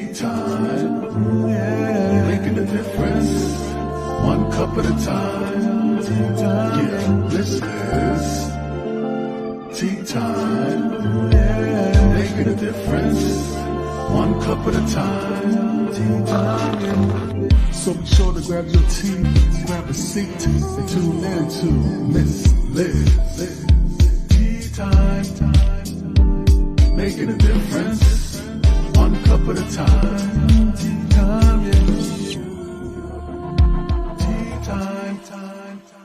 Teatime, yeah, making a difference, one cup at a time. Teatime, yeah, this is Teatime, yeah, making a difference, one cup at a time. Teatime, yeah. So be sure to grab your tea, grab a seat, and tune in to Miss Liz. Teatime, making a difference, one cup at a time. Tea time, yeah. Tea time, time, time.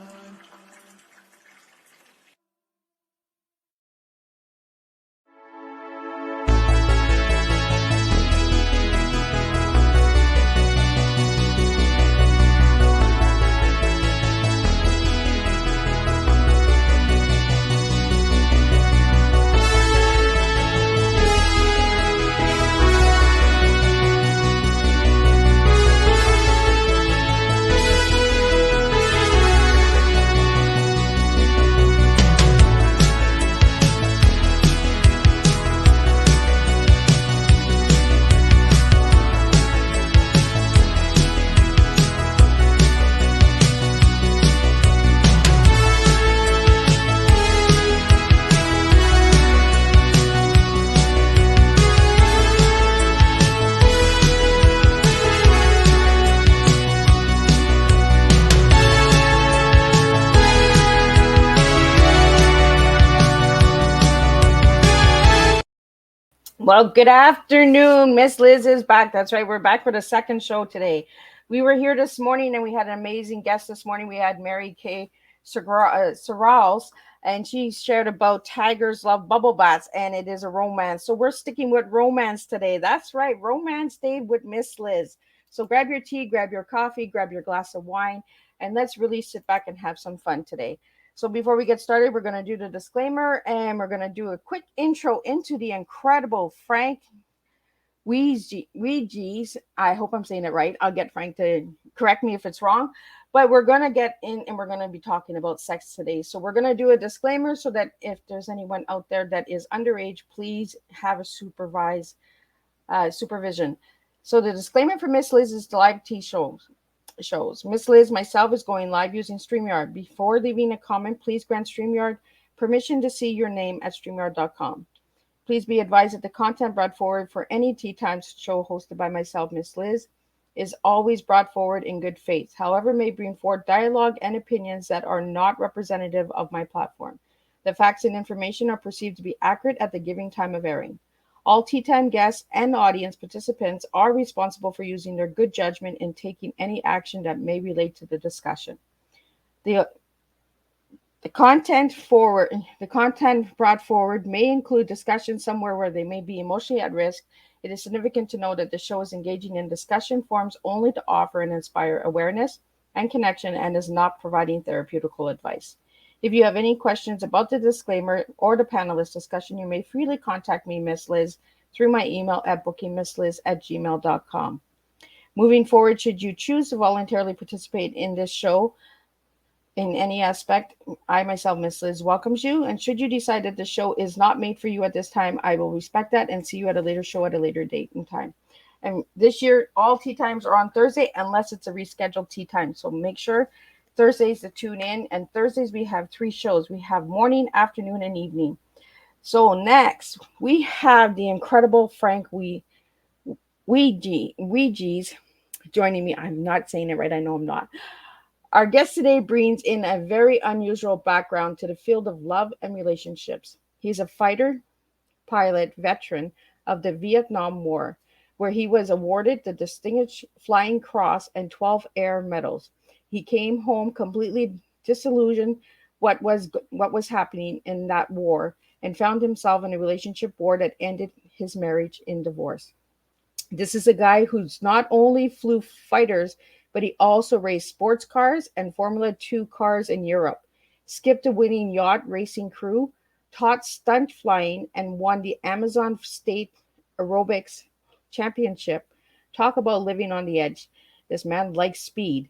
Well, good afternoon. Miss Liz is back. That's right. We're back for the second show today. We were here this morning and we had an amazing guest this morning. We had Mary Kay Sorrells, and she shared about tigers love bubble baths and it is a romance. So we're sticking with romance today. That's right. Romance Day with Miss Liz. So grab your tea, grab your coffee, grab your glass of wine, and let's really sit back and have some fun today. So before we get started, we're going to do the disclaimer and we're going to do a quick intro into the incredible Frank Wiegers. I hope I'm saying it right. I'll get Frank to correct me if it's wrong. But we're going to get in and we're going to be talking about sex today. So we're going to do a disclaimer so that if there's anyone out there that is underage, please have a supervision. So the disclaimer for Miss Liz is the live tea shows. Miss Liz, myself, is going live using StreamYard. Before leaving a comment, please grant StreamYard permission to see your name at StreamYard.com. Please be advised that the content brought forward for any Tea Times show hosted by myself, Miss Liz, is always brought forward in good faith. However, may bring forth dialogue and opinions that are not representative of my platform. The facts and information are perceived to be accurate at the giving time of airing. All Tea Time guests and audience participants are responsible for using their good judgment in taking any action that may relate to the discussion. The content brought forward may include discussion somewhere where they may be emotionally at risk. It is significant to know that the show is engaging in discussion forums only to offer and inspire awareness and connection and is not providing therapeutical advice. If you have any questions about the disclaimer or the panelist discussion, you may freely contact me, Miss Liz, through my email at bookingmissliz@gmail.com. Moving forward, should you choose to voluntarily participate in this show in any aspect, I myself, Miss Liz, welcomes you. And should you decide that the show is not made for you at this time, I will respect that and see you at a later show at a later date and time. And this year, all tea times are on Thursday unless it's a rescheduled tea time. So make sure Thursdays to tune in. And Thursdays, we have 3 shows. We have morning, afternoon, and evening. So next, we have the incredible Frank Wiegers joining me. I'm not saying it right. I know I'm not. Our guest today brings in a very unusual background to the field of love and relationships. He's a fighter pilot veteran of the Vietnam War, where he was awarded the Distinguished Flying Cross and 12 Air Medals. He came home completely disillusioned what was happening in that war and found himself in a relationship war that ended his marriage in divorce. This is a guy who's not only flew fighters, but he also raced sports cars and Formula 2 cars in Europe, skipped a winning yacht racing crew, taught stunt flying, and won the Amazon State Aerobics Championship. Talk about living on the edge. This man likes speed.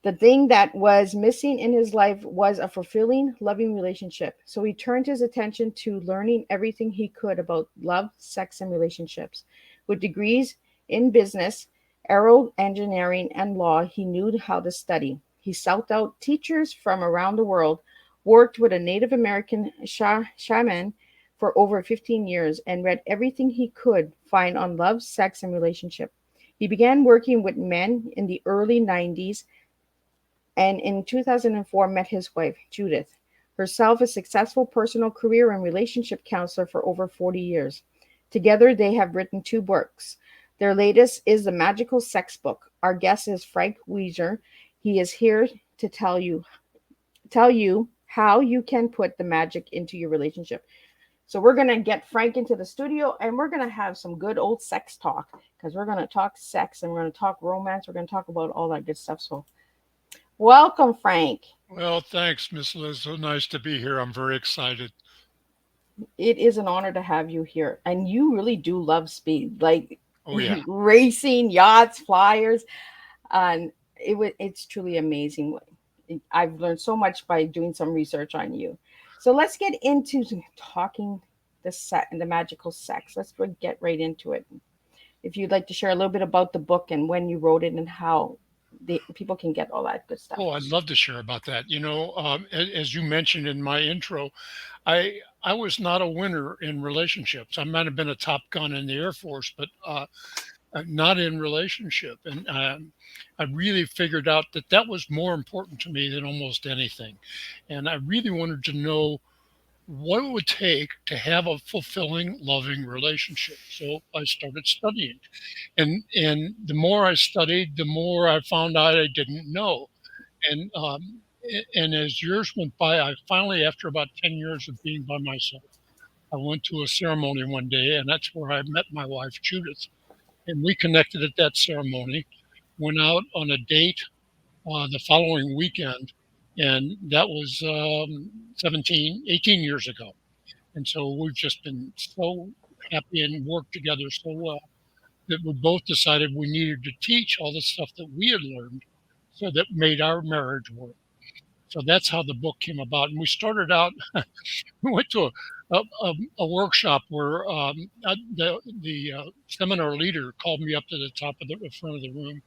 The thing that was missing in his life was a fulfilling, loving relationship. So he turned his attention to learning everything he could about love, sex, and relationships. With degrees In business, Aero-Engineering, and law, he knew how to study. He sought out teachers from around the world, worked with a Native American shaman for over 15 years, and read everything he could find on love, sex, and relationship. He began working with men in the early 90s and in 2004 met his wife, Judith, herself a successful personal career and relationship counselor for over 40 years. Together, they have written two books. Their latest is The Magical Sex Book. Our guest is Frank Wiegers. He is here to tell you how you can put the magic into your relationship. So we're going to get Frank into the studio and we're going to have some good old sex talk because we're going to talk sex and we're going to talk romance. We're going to talk about all that good stuff. So welcome, Frank. Well, thanks, Miss Liz. So nice to be here. I'm very excited. It is an honor to have you here. And you really do love speed, like Oh, yeah. racing, yachts, flyers. And it's truly amazing. I've learned so much by doing some research on you. So let's get into talking the set and the magical sex. Let's get right into it. If you'd like to share a little bit about the book and when you wrote it and how people can get all that good stuff. Oh, I'd love to share about that. As you mentioned in my intro, I was not a winner in relationships. I might have been a top gun in the Air Force, but not in relationship. And I really figured out that that was more important to me than almost anything. And I really wanted to know what it would take to have a fulfilling, loving relationship. So I started studying. And the more I studied, the more I found out I didn't know. And as years went by, I finally, after about 10 years of being by myself, I went to a ceremony one day, and that's where I met my wife, Judith. And we connected at that ceremony, went out on a date the following weekend, and that was 18 years ago. And so we've just been so happy and worked together so well that we both decided we needed to teach all the stuff that we had learned so that made our marriage work. So that's how the book came about. And we started out, we went to a workshop where the seminar leader called me up to the top of the front of the room.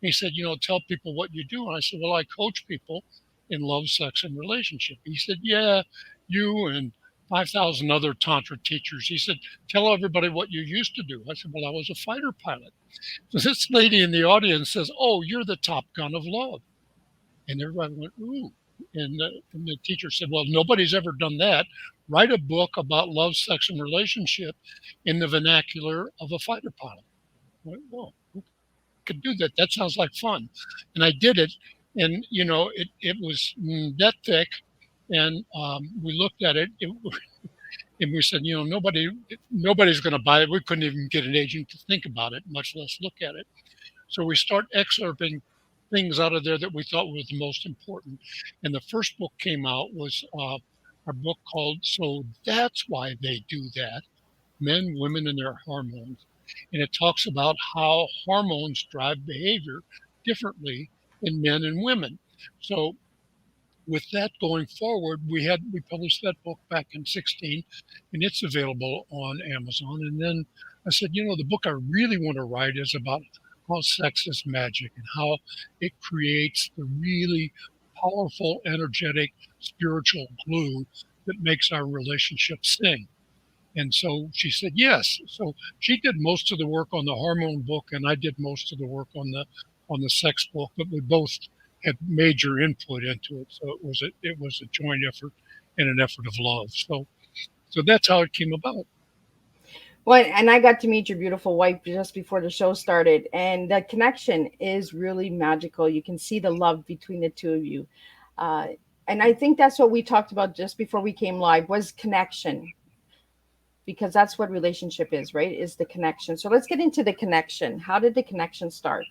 He said, tell people what you do. And I said, well, I coach people in love, sex, and relationship. He said, yeah, you and 5,000 other Tantra teachers. He said, tell everybody what you used to do. I said, well, I was a fighter pilot. So this lady in the audience says, oh, you're the Top Gun of love. And everybody went, ooh. And the teacher said, well, nobody's ever done that. Write a book about love, sex, and relationship in the vernacular of a fighter pilot. I went, well, could do that. That sounds like fun. And I did it. And, it was that thick. And we looked at it, and we said, nobody's going to buy it. We couldn't even get an agent to think about it, much less look at it. So we start excerpting things out of there that we thought was the most important. And the first book came out was our book called So That's Why They Do That, Men, Women, and Their Hormones. And it talks about how hormones drive behavior differently in men and women. So with that going forward, we published that book back in 16, and it's available on Amazon. And then I said, the book I really want to write is about how sex is magic and how it creates the really powerful, energetic, spiritual glue that makes our relationship sing. And so she said yes. So she did most of the work on the hormone book, and I did most of the work on the sex book. But we both had major input into it, so it was a joint effort and an effort of love. So that's how it came about. Well, and I got to meet your beautiful wife just before the show started, and the connection is really magical. You can see the love between the two of you, uh, and I think that's what we talked about just before we came live was connection, because that's what relationship is, right? Is the connection. So let's get into the connection. How did the connection start?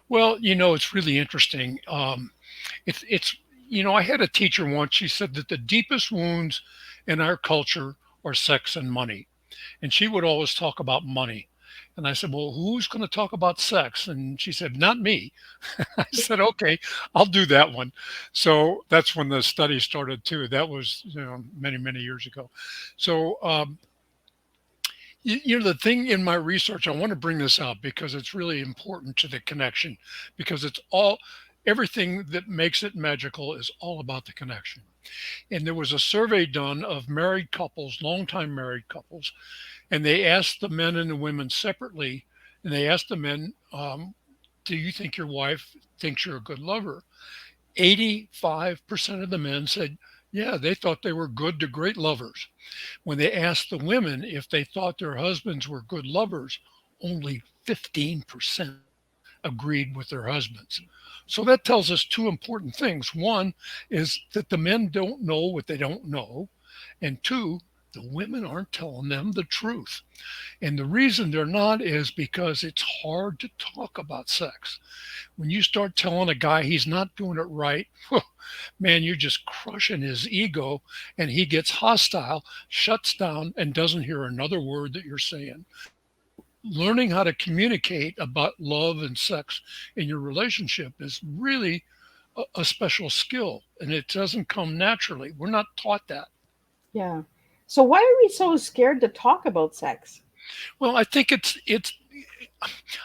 Well, it's really interesting. It's I had a teacher once. She said that the deepest wounds in our culture are sex and money, and she would always talk about money. And I said, well, who's going to talk about sex? And she said, not me. I said, okay, I'll do that one. So that's when the study started too. That was many, many years ago. So The thing in my research, I want to bring this out because it's really important to the connection, because everything that makes it magical is all about the connection. And there was a survey done of married couples, longtime married couples, and they asked the men and the women separately, and they asked the men, do you think your wife thinks you're a good lover? 85% of the men said, yeah, they thought they were good to great lovers. When they asked the women if they thought their husbands were good lovers, only 15% agreed with their husbands. So that tells us two important things. One is that the men don't know what they don't know. And two, the women aren't telling them the truth. And the reason they're not is because it's hard to talk about sex. When you start telling a guy he's not doing it right, man, you're just crushing his ego and he gets hostile, shuts down, and doesn't hear another word that you're saying. Learning how to communicate about love and sex in your relationship is really a special skill, and it doesn't come naturally. We're not taught that. Yeah. So why are we so scared to talk about sex? Well, I think it's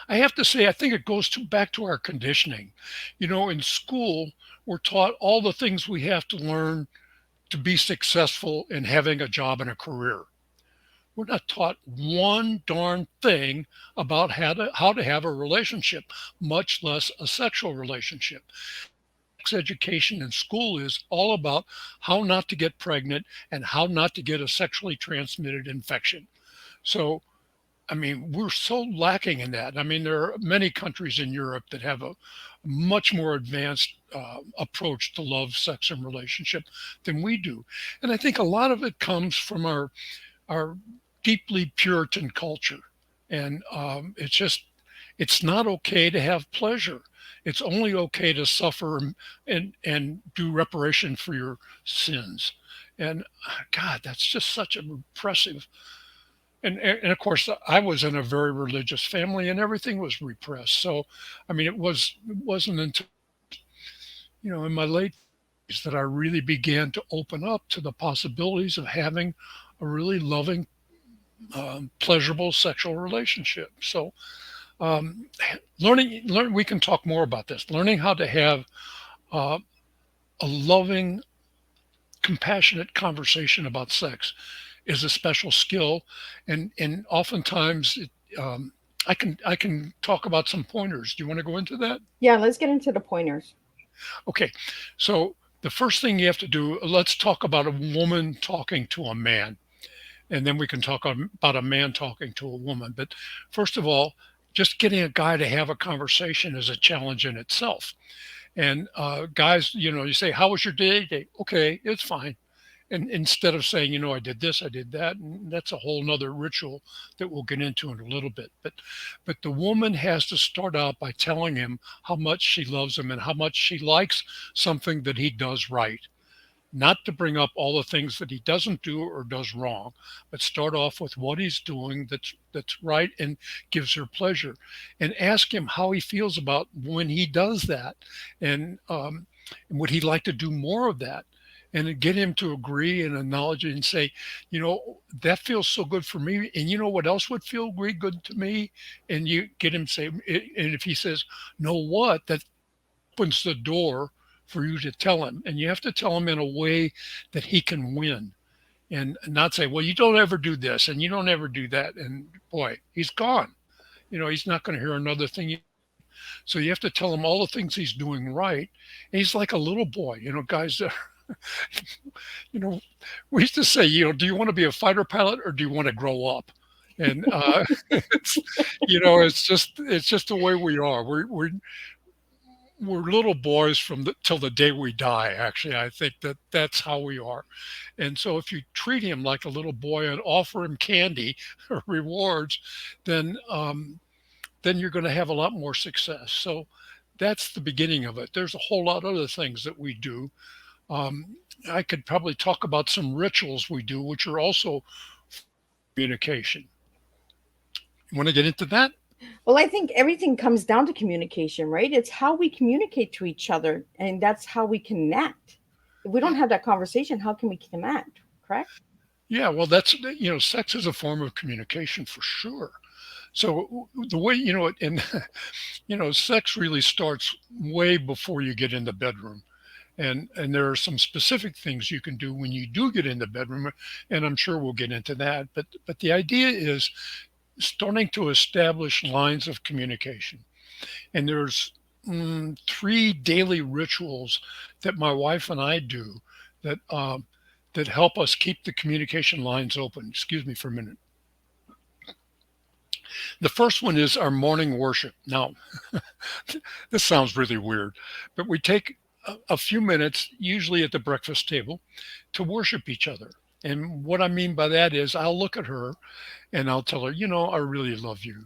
I have to say, I think it goes back to our conditioning. In school, we're taught all the things we have to learn to be successful in having a job and a career. We're not taught one darn thing about how to have a relationship, much less a sexual relationship. Sex education in school is all about how not to get pregnant and how not to get a sexually transmitted infection. So I mean, we're so lacking in that. I mean, there are many countries in Europe that have a much more advanced approach to love, sex, and relationship than we do. And I think a lot of it comes from our deeply Puritan culture. And it's not okay to have pleasure. It's only okay to suffer and do reparation for your sins. And God, that's just such a repressive and of course I was in a very religious family and everything was repressed. So I mean it wasn't until in my late 30s that I really began to open up to the possibilities of having a really loving, pleasurable sexual relationship. So um, learn we can talk more about this. Learning how to have uh, a loving, compassionate conversation about sex is a special skill, and oftentimes I can talk about some pointers. Do you want to go into that? Yeah, let's get into the pointers. Okay, so the first thing you have to do, let's talk about a woman talking to a man, and then we can talk about a man talking to a woman. But first of all, just getting a guy to have a conversation is a challenge in itself. And guys, you say, "How was your day?" Okay, it's fine. And instead of saying, I did this, I did that, and that's a whole nother ritual that we'll get into in a little bit. But the woman has to start out by telling him how much she loves him and how much she likes something that he does right. Not to bring up all the things that he doesn't do or does wrong, but start off with what he's doing that's right and gives her pleasure, and ask him how he feels about when he does that, and would he like to do more of that, and then get him to agree and acknowledge it and say, that feels so good for me, and you know what else would feel really good to me, and you get him to say, and if he says, know what, that opens the door for you to tell him. And you have to tell him in a way that he can win and not say, well, you don't ever do this and you don't ever do that. And boy, he's gone. He's not going to hear another thing. So you have to tell him all the things he's doing right. And he's like a little boy, guys. You know, we used to say, do you want to be a fighter pilot or do you want to grow up? And it's just the way we are. We're little boys till the day we die. Actually, I think that's how we are. And so, if you treat him like a little boy and offer him candy or rewards, then you're going to have a lot more success. So, that's the beginning of it. There's a whole lot of other things that we do. I could probably talk about some rituals we do, which are also communication. You want to get into that? Well, I think everything comes down to communication, right? It's how we communicate to each other, and that's how we connect. If we don't have that conversation, how can we connect? Correct? Yeah, well, that's sex is a form of communication for sure. So the way and sex really starts way before you get in the bedroom. And there are some specific things you can do when you do get in the bedroom, and I'm sure we'll get into that. But the idea is starting to establish lines of communication. And there's three daily rituals that my wife and I do that that help us keep the communication lines open. Excuse me for a minute. The first one is our morning worship. Now, this sounds really weird, but we take a few minutes, usually at the breakfast table, to worship each other. And what I mean by that is I'll look at her and I'll tell her, I really love you.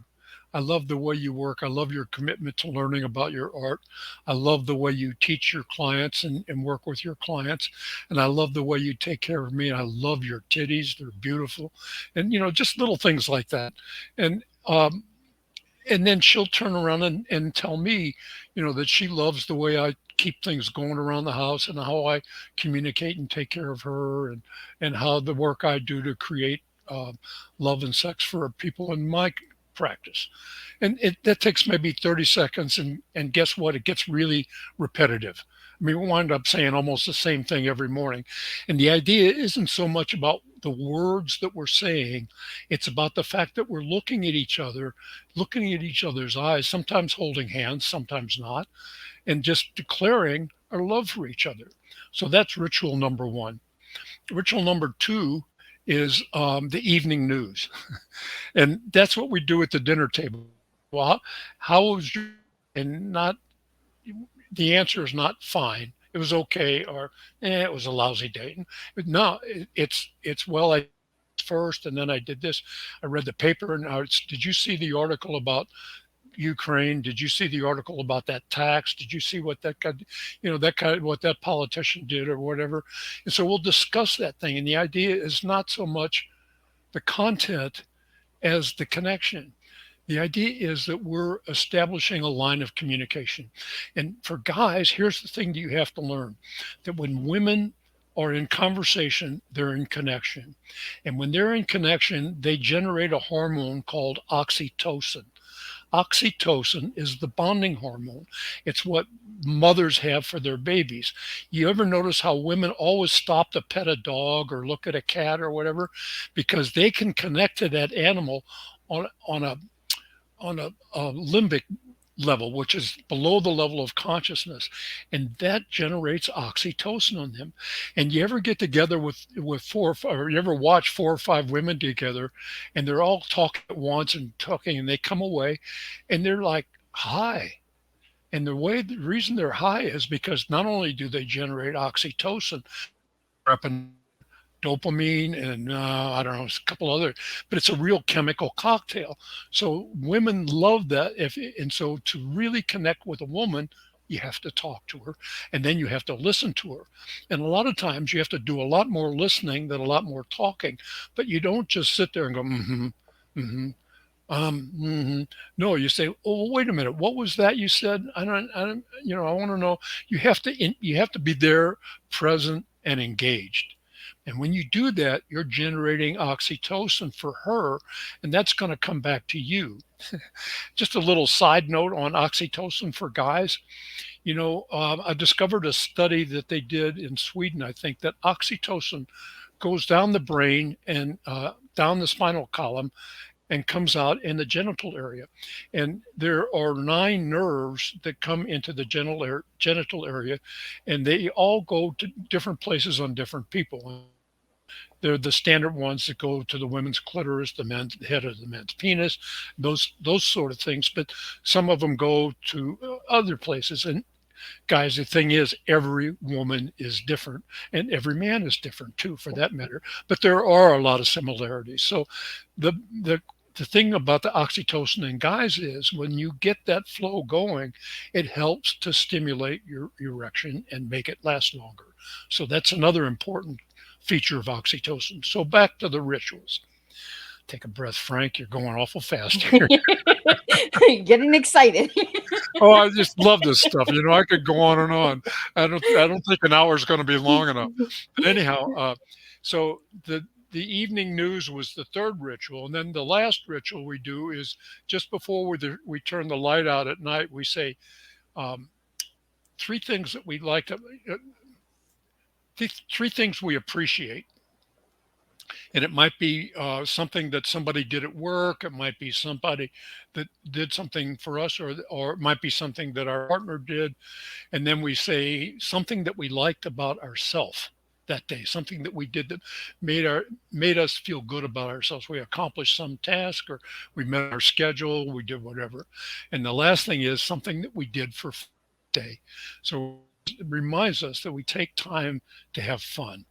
I love the way you work. I love your commitment to learning about your art. I love the way you teach your clients and work with your clients. And I love the way you take care of me. I love your titties. They're beautiful. And, just little things like that. And, and then she'll turn around and tell me, that she loves the way I keep things going around the house and how I communicate and take care of her and how the work I do to create love and sex for people in my practice. And that takes maybe 30 seconds. And guess what? It gets really repetitive. I mean, we wind up saying almost the same thing every morning. And the idea isn't so much about the words that we're saying, it's about the fact that we're looking at each other, looking at each other's eyes, sometimes holding hands, sometimes not, and just declaring our love for each other. So that's ritual number one. Ritual number two is the evening news. And that's what we do at the dinner table. Well, how was your, and not, the answer is not fine. It was okay, or it was a lousy day. But no, it's well, I first, and then I did this. I read the paper, and did you see the article about Ukraine? Did you see the article about that tax? Did you see what that guy, what that politician did or whatever? And so we'll discuss that thing. And the idea is not so much the content as the connection. The idea is that we're establishing a line of communication. And for guys, here's the thing that you have to learn, that when women are in conversation, they're in connection. And when they're in connection, they generate a hormone called oxytocin. Oxytocin is the bonding hormone. It's what mothers have for their babies. You ever notice how women always stop to pet a dog or look at a cat or whatever? Because they can connect to that animal on a limbic level, which is below the level of consciousness, and that generates oxytocin on them. And you ever get together with or you ever watch four or five women together, and they're all talking at once and talking, and they come away, and they're like high. And the reason they're high is because not only do they generate oxytocin, dopamine, and I don't know, a couple other, but it's a real chemical cocktail. So women love that. And so to really connect with a woman, you have to talk to her, and then you have to listen to her. And a lot of times you have to do a lot more listening than a lot more talking, but you don't just sit there and go, mm-hmm, mm-hmm. No, you say, oh, wait a minute. What was that you said? I want to know. You have to be there, present and engaged. And when you do that, you're generating oxytocin for her, and that's going to come back to you. Just a little side note on oxytocin for guys. I discovered a study that they did in Sweden, I think, that oxytocin goes down the brain and down the spinal column and comes out in the genital area. And there are 9 nerves that come into the genital area, and they all go to different places on different people. They're the standard ones that go to the women's clitoris, the head of the men's penis, those sort of things. But some of them go to other places. And guys, the thing is, every woman is different, and every man is different too, for that matter. But there are a lot of similarities. So the thing about the oxytocin in guys is when you get that flow going, it helps to stimulate your erection and make it last longer. So that's another important feature of oxytocin. So back to the rituals. Take a breath, Frank. You're going awful fast here. Getting excited. Oh, I just love this stuff. I could go on and on. I don't think an hour is going to be long enough. But anyhow, so the the evening news was the third ritual, and then the last ritual we do is just before we turn the light out at night. We say um, three things that we like to, three things we appreciate, and it might be something that somebody did at work. It might be somebody that did something for us, or it might be something that our partner did. And then we say something that we liked about ourselves that day, something that we did that made our made us feel good about ourselves. We accomplished some task, or we met our schedule, we did whatever. And the last thing is something that we did for day. So it reminds us that we take time to have fun.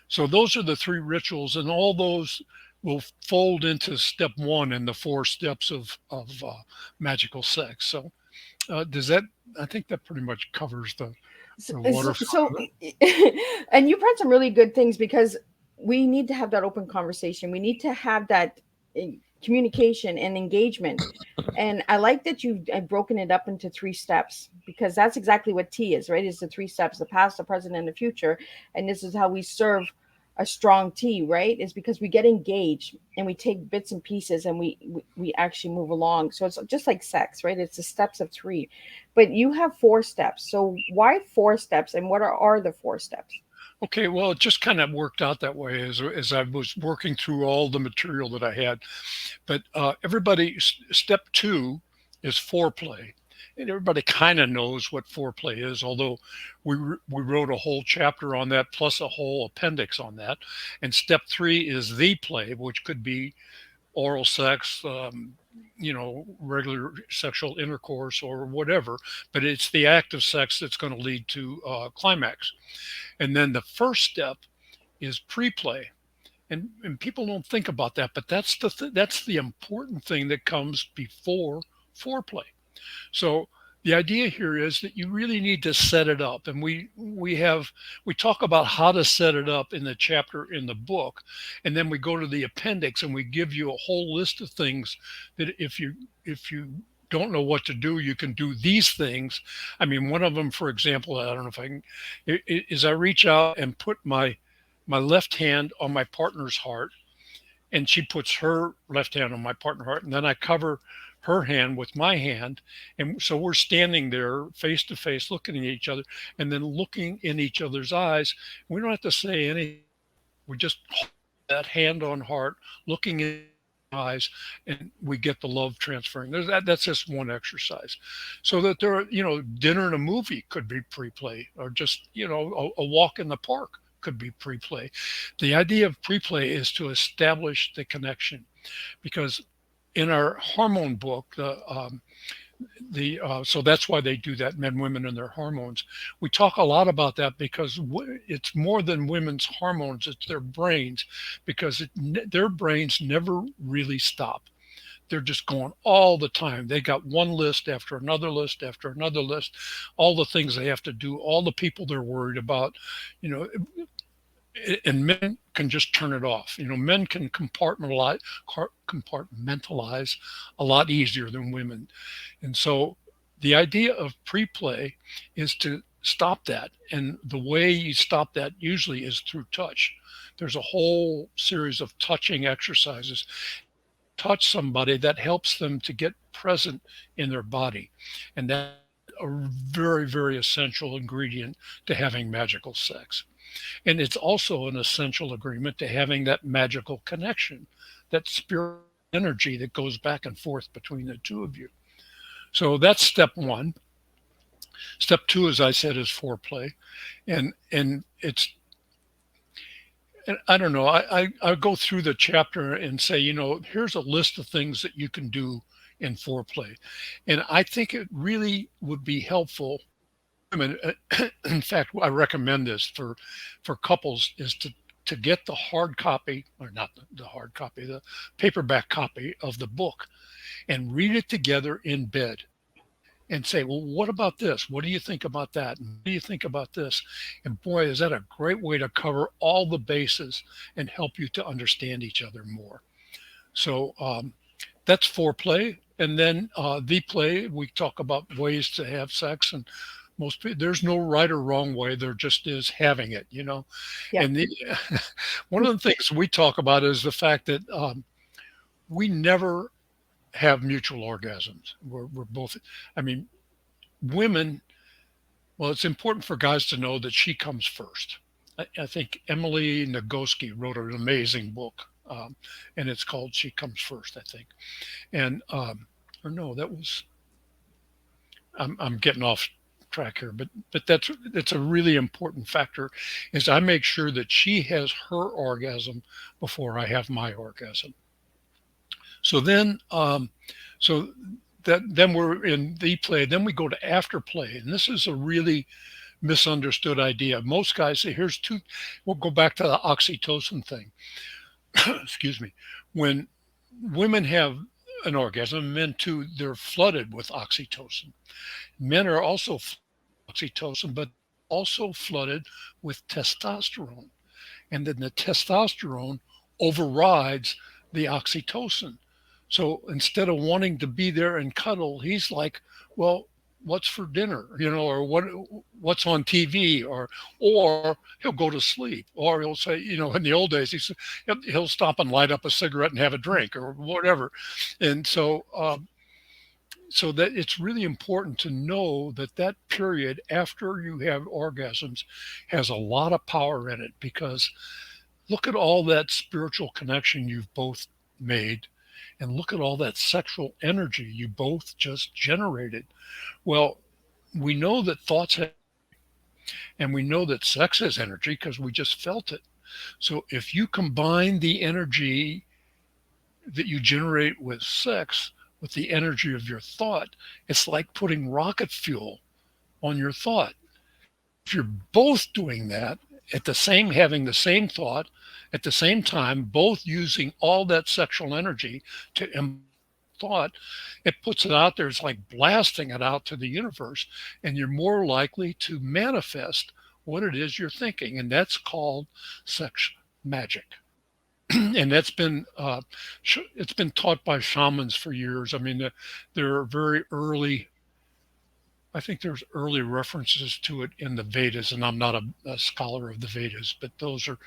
So those are the three rituals, and all those will fold into step one in the four steps of magical sex. So does that? I think that pretty much covers So, the so, waterfront so of it. and you've had some really good things because we need to have that open conversation. We need to have that communication and engagement. And I like that you've broken it up into three steps because that's exactly what T is, right? It's the three steps: the past, the present, and the future. And this is how we serve a strong T, right? Is because we get engaged and we take bits and pieces and we actually move along. So it's just like sex, right? It's the steps of three, but you have four steps. So why four steps, and what are the four steps? Okay, well, it just kind of worked out that way as I was working through all the material that I had. But step two is foreplay. And everybody kind of knows what foreplay is, although we wrote a whole chapter on that plus a whole appendix on that. And step three is the play, which could be oral sex, regular sexual intercourse or whatever, but it's the act of sex that's going to lead to climax. And then the first step is pre-play. And people don't think about that, but that's the important thing that comes before foreplay. So the idea here is that you really need to set it up, and we talk about how to set it up in the chapter in the book, and then we go to the appendix and we give you a whole list of things that if you don't know what to do, you can do these things. I mean, one of them, for example, I don't know if I can, is I reach out and put my left hand on my partner's heart, and she puts her left hand on my partner's heart, and then I cover her hand with my hand, and so we're standing there face to face looking at each other and then looking in each other's eyes. We don't have to say anything. We just hold that hand on heart, looking in eyes, and we get the love transferring. That's just one exercise. So that dinner and a movie could be pre-play, or just a walk in the park could be pre-play. The idea of pre-play is to establish the connection, because in our hormone book, so that's why they do that, men, women, and their hormones. We talk a lot about that because it's more than women's hormones; it's their brains, because their brains never really stop. They're just going all the time. They got one list after another list after another list, all the things they have to do, all the people they're worried about, you know, and men can just turn it off. Men can compartmentalize a lot easier than women. And so the idea of pre-play is to stop that. And the way you stop that usually is through touch. There's a whole series of touching exercises. Touch somebody, that helps them to get present in their body. And that's a very, very essential ingredient to having magical sex. And it's also an essential agreement to having that magical connection, that spirit energy that goes back and forth between the two of you. So that's step one. Step two, as I said, is foreplay. And it's, and I don't know, I go through the chapter and say, here's a list of things that you can do in foreplay. And I think it really would be helpful. I mean, in fact, I recommend this for couples, is to get the hard copy, or not the hard copy, the paperback copy of the book, and read it together in bed and say, well, what about this? What do you think about that? And what do you think about this? And boy, is that a great way to cover all the bases and help you to understand each other more. So that's foreplay. And then the play, we talk about ways to have sex, and there's no right or wrong way. There just is having it, Yeah. And one of the things we talk about is the fact that we never have mutual orgasms. We're both, I mean, women. Well, it's important for guys to know that she comes first. I think Emily Nagoski wrote an amazing book, and it's called "She Comes First," I think. And or no, that was I'm getting off track here, but that's a really important factor. Is I make sure that she has her orgasm before I have my orgasm. So so then we're in the play. Then we go to after play, and this is a really misunderstood idea. Most guys say, "Here's two." We'll go back to the oxytocin thing. Excuse me. When women have an orgasm, men too, they're flooded with oxytocin. Men are also oxytocin, but also flooded with testosterone. And then the testosterone overrides the oxytocin. So instead of wanting to be there and cuddle, he's like, well, what's for dinner, or what's on TV, or he'll go to sleep, or he'll say, in the old days, he'll stop and light up a cigarette and have a drink or whatever. And so that it's really important to know that that period after you have orgasms has a lot of power in it, because look at all that spiritual connection you've both made, and look at all that sexual energy you both just generated. Well, we know that thoughts have, and we know that sex has energy because we just felt it. So if you combine the energy that you generate with sex with the energy of your thought, it's like putting rocket fuel on your thought. If you're both doing that having the same thought at the same time, both using all that sexual energy to thought, it puts it out there. It's like blasting it out to the universe, and you're more likely to manifest what it is you're thinking. And that's called sex magic. And it's been taught by shamans for years. I mean, there are very early, I think there's early references to it in the Vedas, and I'm not a scholar of the Vedas, but those are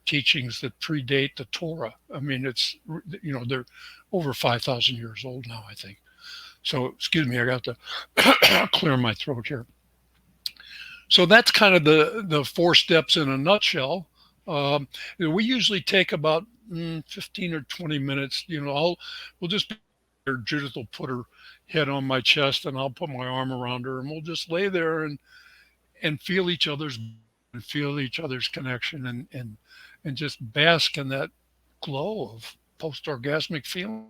teachings that predate the Torah. I mean, they're over 5,000 years old now, I think. So, excuse me, I got to clear my throat here. So that's kind of the four steps in a nutshell. We usually take about 15 or 20 minutes. We'll just Judith will put her head on my chest, and I'll put my arm around her, and we'll just lay there and feel each other's and feel each other's connection, and just bask in that glow of post orgasmic feeling.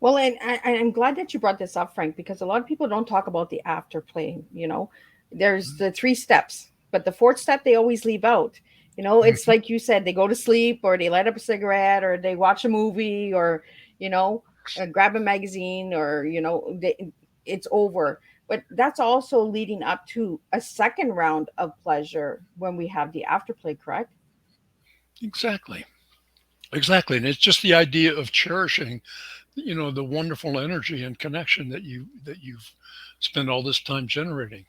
Well, and I'm glad that you brought this up, Frank, because a lot of people don't talk about the afterplay. There's the three steps, but the fourth step they always leave out. It's like you said, they go to sleep, or they light up a cigarette, or they watch a movie, or grab a magazine, or it's over. But that's also leading up to a second round of pleasure when we have the afterplay, correct? Exactly. Exactly. And it's just the idea of cherishing, the wonderful energy and connection that you've spent all this time generating.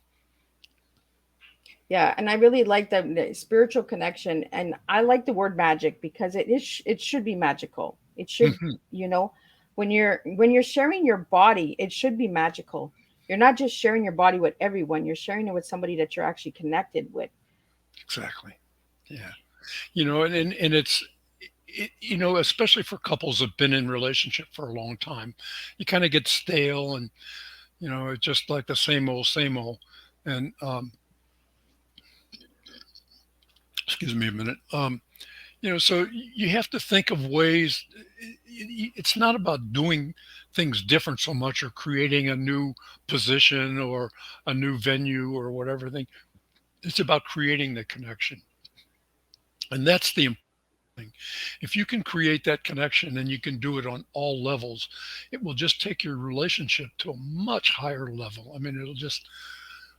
Yeah, and I really like the spiritual connection, and I like the word magic because it should be magical. It should, Mhm. you know, when you're sharing your body, it should be magical. You're not just sharing your body with everyone, you're sharing it with somebody that you're actually connected with. Exactly. Yeah. And especially for couples that've been in relationship for a long time, you kind of get stale, and, it's just like the same old. And, excuse me a minute. So you have to think of ways. It's not about doing things different so much, or creating a new position or a new venue or whatever thing. It's about creating the connection. And that's the thing. If you can create that connection, and you can do it on all levels, it will just take your relationship to a much higher level. I mean, it'll just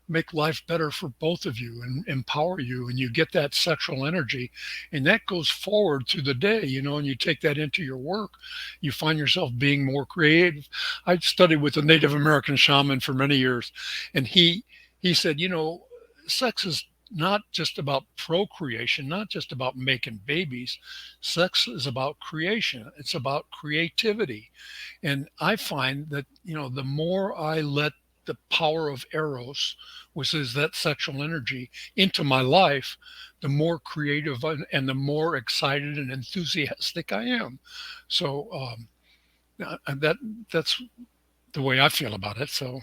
make life better for both of you and empower you, and you get that sexual energy, and that goes forward through the day, and you take that into your work. You find yourself being more creative. I studied with a Native American shaman for many years, and he said, sex is not just about procreation, not just about making babies. Sex is about creation. It's about creativity. And I find that, the more I let the power of Eros, which is that sexual energy, into my life, the more creative and the more excited and enthusiastic I am. So that's the way I feel about it. So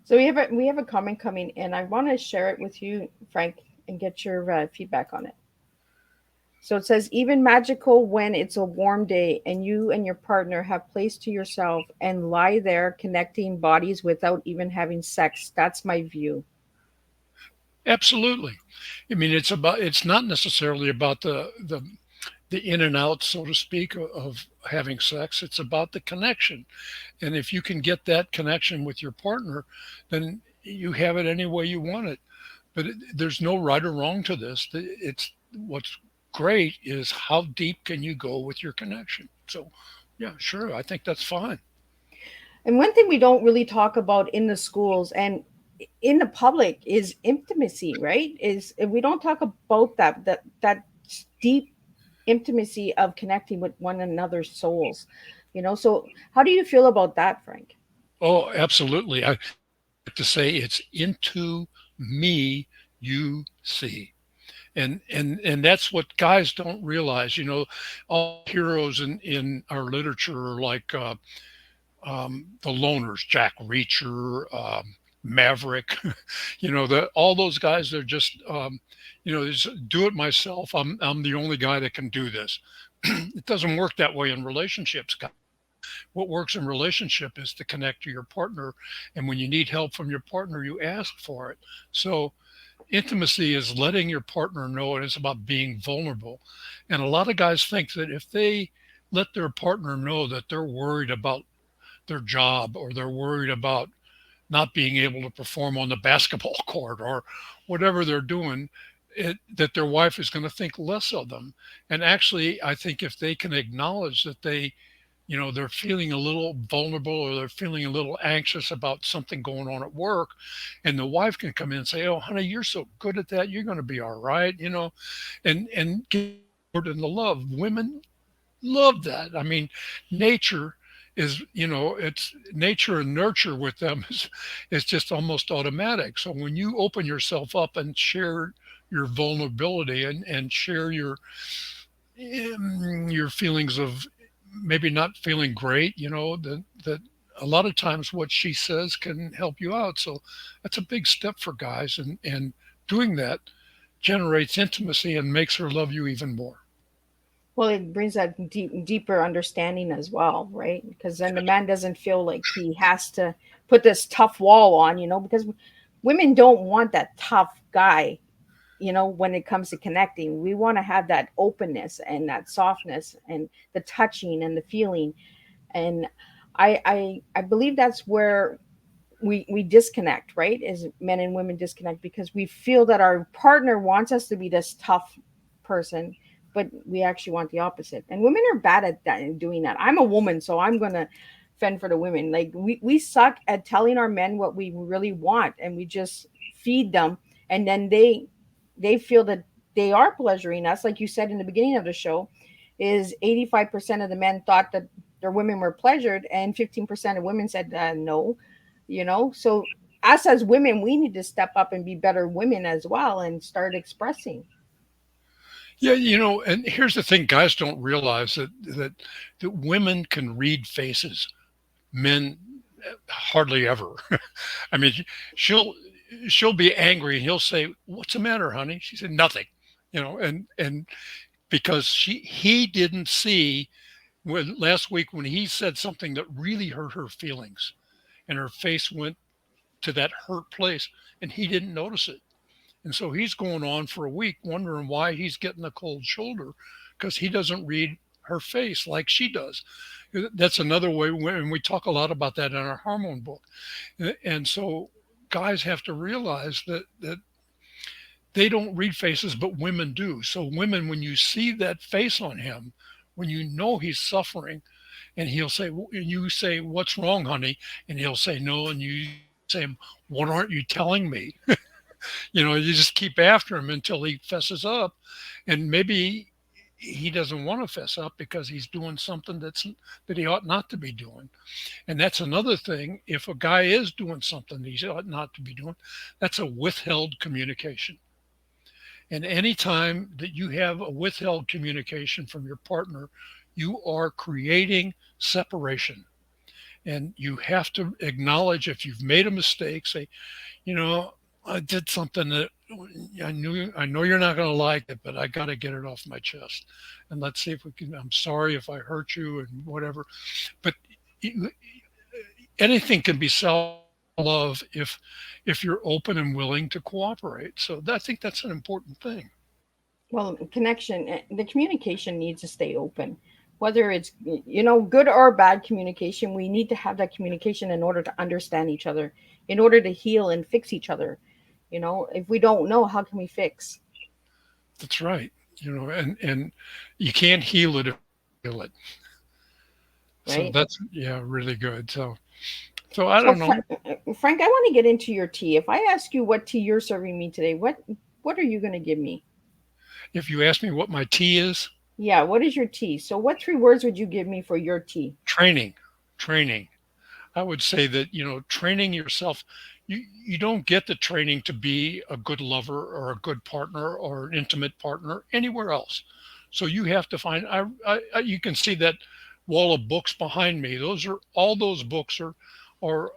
So we have a comment coming in. I want to share it with you, Frank, and get your feedback on it. So it says, even magical when it's a warm day and you and your partner have place to yourself and lie there connecting bodies without even having sex. That's my view. absolutely. I mean, it's not necessarily about the in and out, so to speak, of having sex. It's about the connection. And if you can get that connection with your partner, then you have it any way you want it. But there's no right or wrong to this. It's what's great is how deep can you go with your connection. So, yeah, sure, I think that's fine. And one thing we don't really talk about in the schools and in the public is intimacy, right? Is we don't talk about that deep intimacy of connecting with one another's souls. So how do you feel about that, Frank? Oh, absolutely. I like to say it's into me you see. And that's what guys don't realize. All heroes in our literature are like the loners, Jack Reacher, Maverick. All those guys. They're just just do it myself. I'm the only guy that can do this. It doesn't work that way in relationships. What works in relationship is to connect to your partner, and when you need help from your partner, you ask for it. So intimacy is letting your partner know, and it's about being vulnerable. And a lot of guys think that if they let their partner know that they're worried about their job, or they're worried about not being able to perform on the basketball court, or whatever they're doing, that their wife is going to think less of them. And actually, I think if they can acknowledge that they're feeling a little vulnerable, or they're feeling a little anxious about something going on at work, and the wife can come in and say, "Oh, honey, you're so good at that. You're going to be all right," and get in the love. Women love that. I mean, nature is, it's nature and nurture with them is just almost automatic. So when you open yourself up and share your vulnerability, and share your feelings of maybe not feeling great, that a lot of times what she says can help you out. So that's a big step for guys, and doing that generates intimacy and makes her love you even more. Well, it brings that deeper understanding as well, right? Because then the man doesn't feel like he has to put this tough wall on, because women don't want that tough guy, when it comes to connecting. We want to have that openness and that softness and the touching and the feeling. And I believe that's where we disconnect, right? As men and women disconnect because we feel that our partner wants us to be this tough person, but we actually want the opposite. And women are bad at that and doing that. I'm a woman, so I'm gonna fend for the women. Like we suck at telling our men what we really want, and we just feed them, and then they feel that they are pleasuring us. Like you said in the beginning of the show, is 85% of the men thought that their women were pleasured, and 15% of women said no. So us as women, we need to step up and be better women as well and start expressing. Yeah, and here's the thing: guys don't realize that women can read faces. Men hardly ever. I mean, she'll she'll be angry, and he'll say, "What's the matter, honey?" She said, "Nothing," and because he didn't see when last week when he said something that really hurt her feelings, and her face went to that hurt place, and he didn't notice it. And so he's going on for a week wondering why he's getting a cold shoulder, because he doesn't read her face like she does. That's another way, and we talk a lot about that in our hormone book. And so guys have to realize that they don't read faces, but women do. So women, when you see that face on him, when you know he's suffering, and he'll say, and you say, "What's wrong, honey?" And he'll say, "No," and you say, "What aren't you telling me?" You just keep after him until he fesses up, and maybe he doesn't want to fess up because he's doing something that he ought not to be doing. And that's another thing. If a guy is doing something he ought not to be doing, that's a withheld communication. And anytime that you have a withheld communication from your partner, you are creating separation. And you have to acknowledge if you've made a mistake, say, you know, I did something that I know you're not going to like it, but I got to get it off my chest. And let's see if we can. I'm sorry if I hurt you and whatever. But anything can be self-love if you're open and willing to cooperate. So I think that's an important thing. Well, connection, the communication needs to stay open. Whether it's, good or bad communication, we need to have that communication in order to understand each other, in order to heal and fix each other. If we don't know, how can we fix? That's right. And you can't heal it if you feel it. So Right? that's, yeah, really good. So I So, don't know Frank, I want to get into your tea. If I ask you what tea you're serving me today, what are you going to give me? if you ask me what my tea is. Yeah, what is your tea? So, what three words would you give me for your tea? Training, training. I would say that, training yourself, you don't get the training to be a good lover or a good partner or an intimate partner anywhere else. So you have to find, you can see that wall of books behind me. All those books are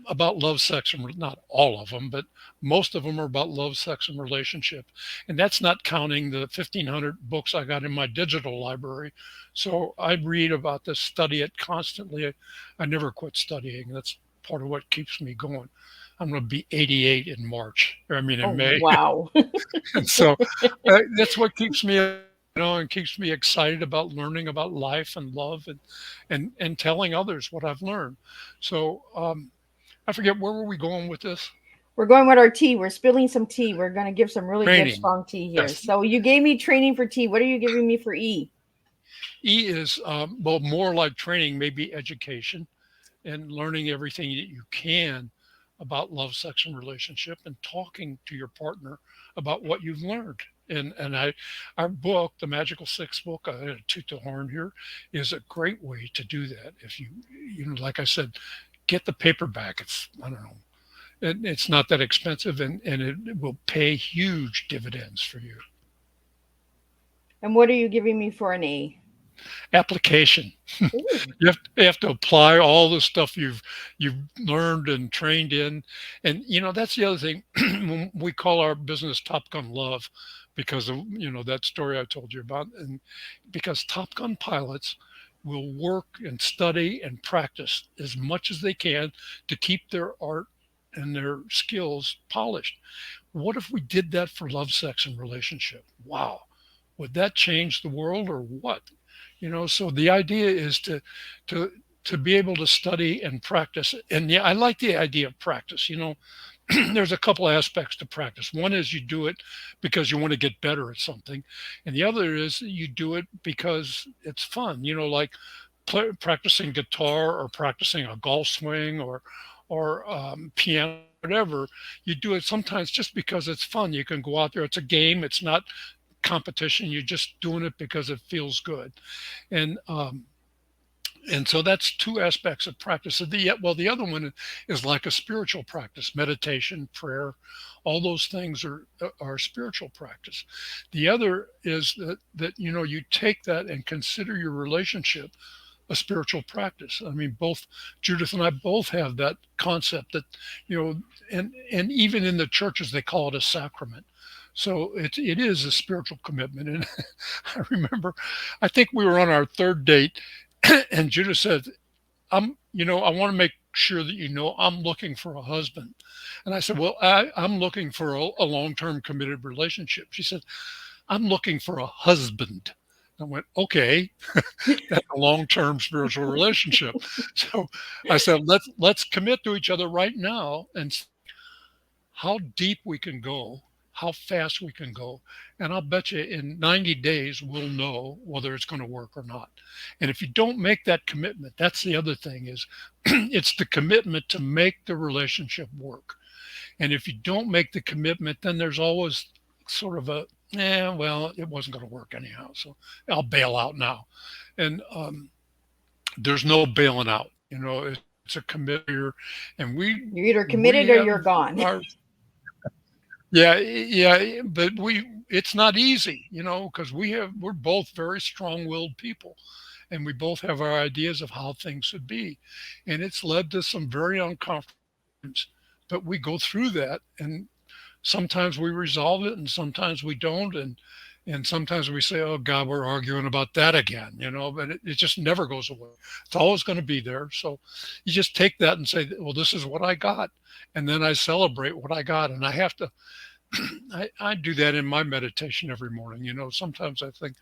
about love, sex, and not all of them, but most of them are about love, sex, and relationship. And that's not counting the 1,500 books I got in my digital library. So I read about this, study it constantly. I never quit studying. That's part of what keeps me going. I'm going to be 88 in March. I mean, in Oh, May. wow. And so that's what keeps me, and keeps me excited about learning about life and love and telling others what I've learned. So I forget, where were we going with this? We're going with our tea. We're spilling some tea. We're going to give some really good, Training. strong tea here. Yes. So, you gave me training for tea. What are you giving me for E? E is, well, more like training, maybe education and learning everything that you can about love, sex, and relationship, and talking to your partner about what you've learned. And our book, the Magical Six book, I had a toot the horn here, is a great way to do that. If like I said, get the paperback. It's, I don't know, it's not that expensive, and it will pay huge dividends for you. And what are you giving me for an A? Application. Ooh. You have to apply all the stuff you've learned and trained in. And that's the other thing. When we call our business Top Gun Love, because of that story I told you about, and because Top Gun pilots will work and study and practice as much as they can to keep their art and their skills polished. What if we did that for love, sex, and relationship? Wow. Would that change the world or what? So the idea is to to be able to study and practice. And yeah, I like the idea of practice. There's a couple aspects to practice. One is you do it because you want to get better at something, and the other is you do it because it's fun. Like practicing guitar or practicing a golf swing or piano, whatever. You do it sometimes just because it's fun. You can go out there. It's a game. It's not competition. You're just doing it because it feels good. And and so that's two aspects of practice. The other one is like a spiritual practice, meditation, prayer, all those things are spiritual practice. The other is that you take that and consider your relationship a spiritual practice. I mean, both Judith and I both have that concept that and even in the churches they call it a sacrament. So it is a spiritual commitment. And I remember, I think we were on our third date, and Judith said, I want to make sure that I'm looking for a husband. And I said, well, I'm looking for a long-term committed relationship. She said, I'm looking for a husband. I went, okay, that's a long-term spiritual relationship. So I said, let's commit to each other right now and see how deep we can go how fast we can go. And I'll bet you in 90 days, we'll know whether it's going to work or not. And if you don't make that commitment, that's the other thing is it's the commitment to make the relationship work. And if you don't make the commitment, then there's always sort of a, well, it wasn't going to work anyhow. So I'll bail out now. And there's no bailing out. It's a commitment here, and You're either we committed or have you're gone. our yeah, yeah, but it's not easy, because we're both very strong-willed people, and we both have our ideas of how things should be, and it's led to some very uncomfortable times. But we go through that, and sometimes we resolve it, and sometimes we don't, and sometimes we say, "Oh God, we're arguing about that again," but it just never goes away. It's always going to be there. So you just take that and say, "Well, this is what I got," and then I celebrate what I got, and I have to. I do that in my meditation every morning. Sometimes I think,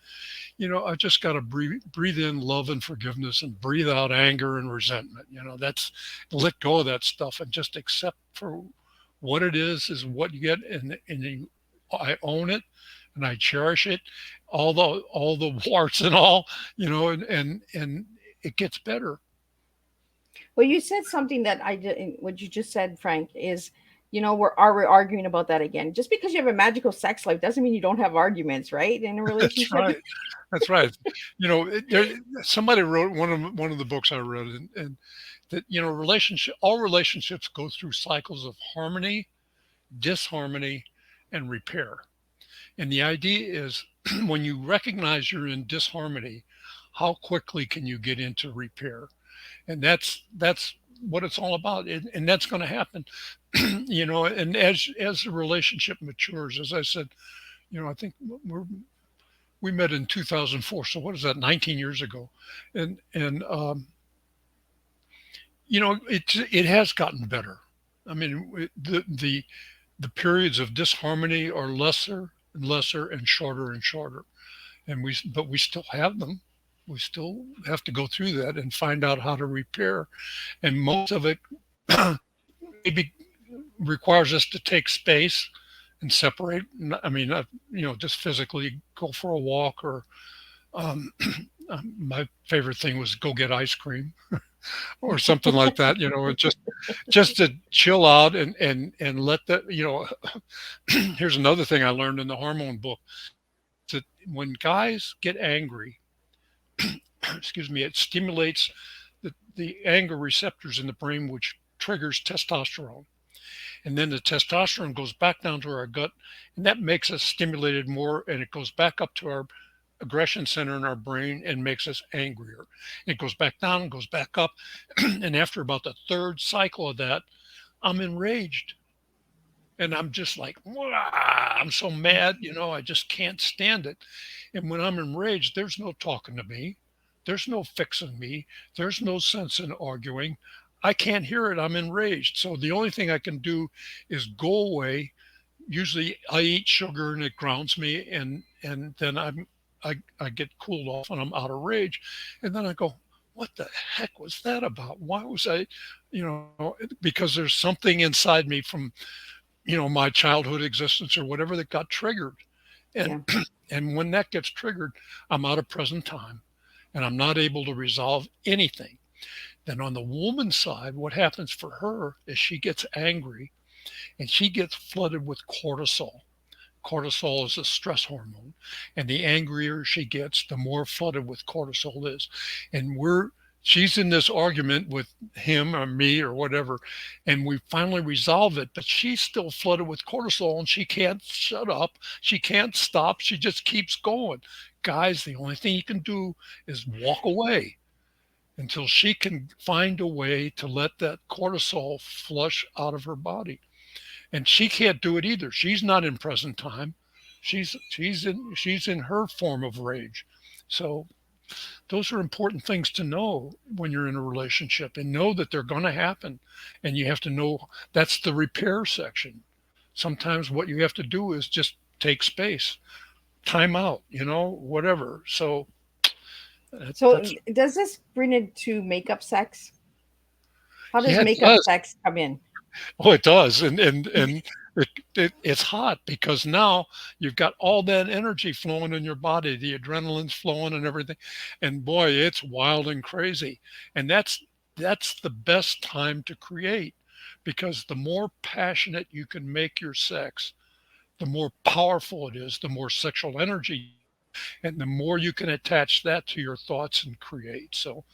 I just got to breathe in love and forgiveness and breathe out anger and resentment. That's let go of that stuff and just accept for what it is what you get, I own it and I cherish it, all the warts and all, and it gets better. Well, you said something that I did. What you just said, Frank, is we're arguing about that again. Just because you have a magical sex life doesn't mean you don't have arguments, right? In a That's relationship. right. That's right. Somebody wrote one of the books I read, and that all relationships go through cycles of harmony, disharmony, and repair. And the idea is when you recognize you're in disharmony, how quickly can you get into repair? And that's what it's all about. And that's going to happen, and as the relationship matures, as I said, I think we met in 2004. So what is that? 19 years ago. And it has gotten better. I mean, the periods of disharmony are lesser and lesser and shorter. But we still have them. We still have to go through that and find out how to repair. And most of it maybe requires us to take space and separate. I mean, not, just physically go for a walk or my favorite thing was go get ice cream or something like that, or just to chill out and let that, here's another thing I learned in the hormone book that when guys get angry, excuse me, it stimulates the anger receptors in the brain, which triggers testosterone. And then the testosterone goes back down to our gut, and that makes us stimulated more, and it goes back up to our aggression center in our brain and makes us angrier. It goes back down and goes back up. And after about the third cycle of that, I'm enraged. And I'm just like, "Wah," I'm so mad, I just can't stand it. And when I'm enraged, there's no talking to me. There's no fixing me. There's no sense in arguing. I can't hear it. I'm enraged. So the only thing I can do is go away. Usually I eat sugar and it grounds me, and then I get cooled off and I'm out of rage. And then I go, what the heck was that about? Why was I, because there's something inside me from, my childhood existence or whatever that got triggered. And Yeah. and when that gets triggered, I'm out of present time and I'm not able to resolve anything. Then on the woman's side, what happens for her is she gets angry and she gets flooded with cortisol. Cortisol is a stress hormone, and the angrier she gets, the more flooded with cortisol is. And she's in this argument with him or me or whatever, and we finally resolve it, but she's still flooded with cortisol and she can't shut up. She can't stop. She just keeps going. Guys, the only thing you can do is walk away until she can find a way to let that cortisol flush out of her body. And she can't do it either. She's not in present time. She's in her form of rage. So those are important things to know when you're in a relationship and know that they're going to happen. And you have to know that's the repair section. Sometimes what you have to do is just take space, time out, whatever. So So that's does this bring it to makeup sex? How does yeah, it makeup does. sex come in? Oh, it does. And It, it's hot because now you've got all that energy flowing in your body, the adrenaline's flowing and everything, and boy, it's wild and crazy. And that's the best time to create, because the more passionate you can make your sex, the more powerful it is, the more sexual energy you have, and the more you can attach that to your thoughts and create. So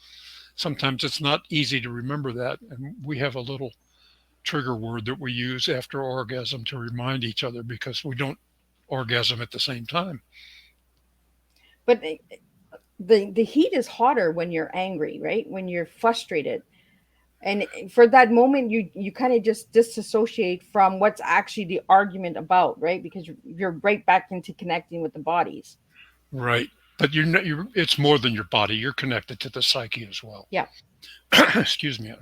sometimes it's not easy to remember that, and we have a little trigger word that we use after orgasm to remind each other, because we don't orgasm at the same time. But the heat is hotter when you're angry, right? When you're frustrated. And for that moment, you kind of just disassociate from what's actually the argument about, right? Because you're right back into connecting with the bodies. Right. But it's more than your body. You're connected to the psyche as well. Yeah. Excuse me.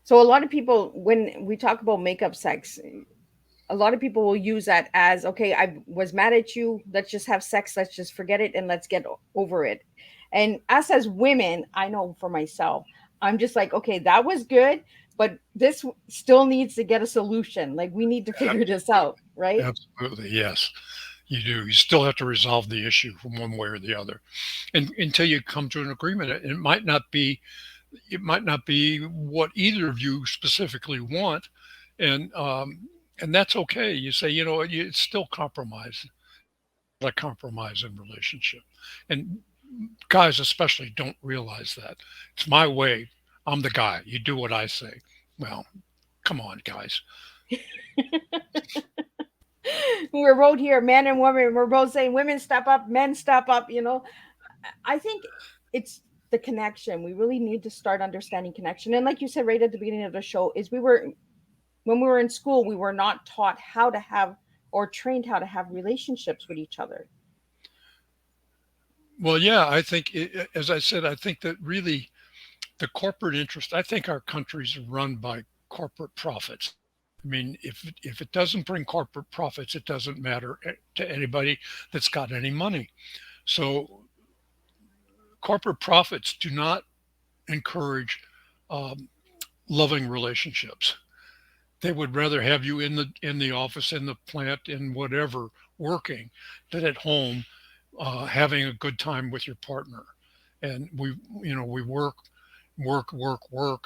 So a lot of people, when we talk about makeup sex, a lot of people will use that as, okay, I was mad at you, let's just have sex, let's just forget it, and let's get over it. And us as women, I know for myself, I'm just like, okay, that was good, but this still needs to get a solution. Like, we need to figure this out, right? Absolutely. Yes, you do. You still have to resolve the issue from one way or the other, and until you come to an agreement. It might not be what either of you specifically want, and and that's okay. You say, it's still compromise. There's a lot of compromise in relationship, and guys especially don't realize that. It's my way. I'm the guy. You do what I say. Well, come on, guys. We're both here, man and woman. We're both saying women step up, men step up. I think it's the connection. We really need to start understanding connection. And like you said right at the beginning of the show, is when we were in school, we were not taught how to have or trained how to have relationships with each other. Well, yeah, I think, as I said, I think that really the corporate interest. I think our country's run by corporate profits. I mean, if it doesn't bring corporate profits, it doesn't matter to anybody that's got any money. So corporate profits do not encourage um, loving relationships. They would rather have you in the office, in the plant, in whatever, working, than at home having a good time with your partner. And we work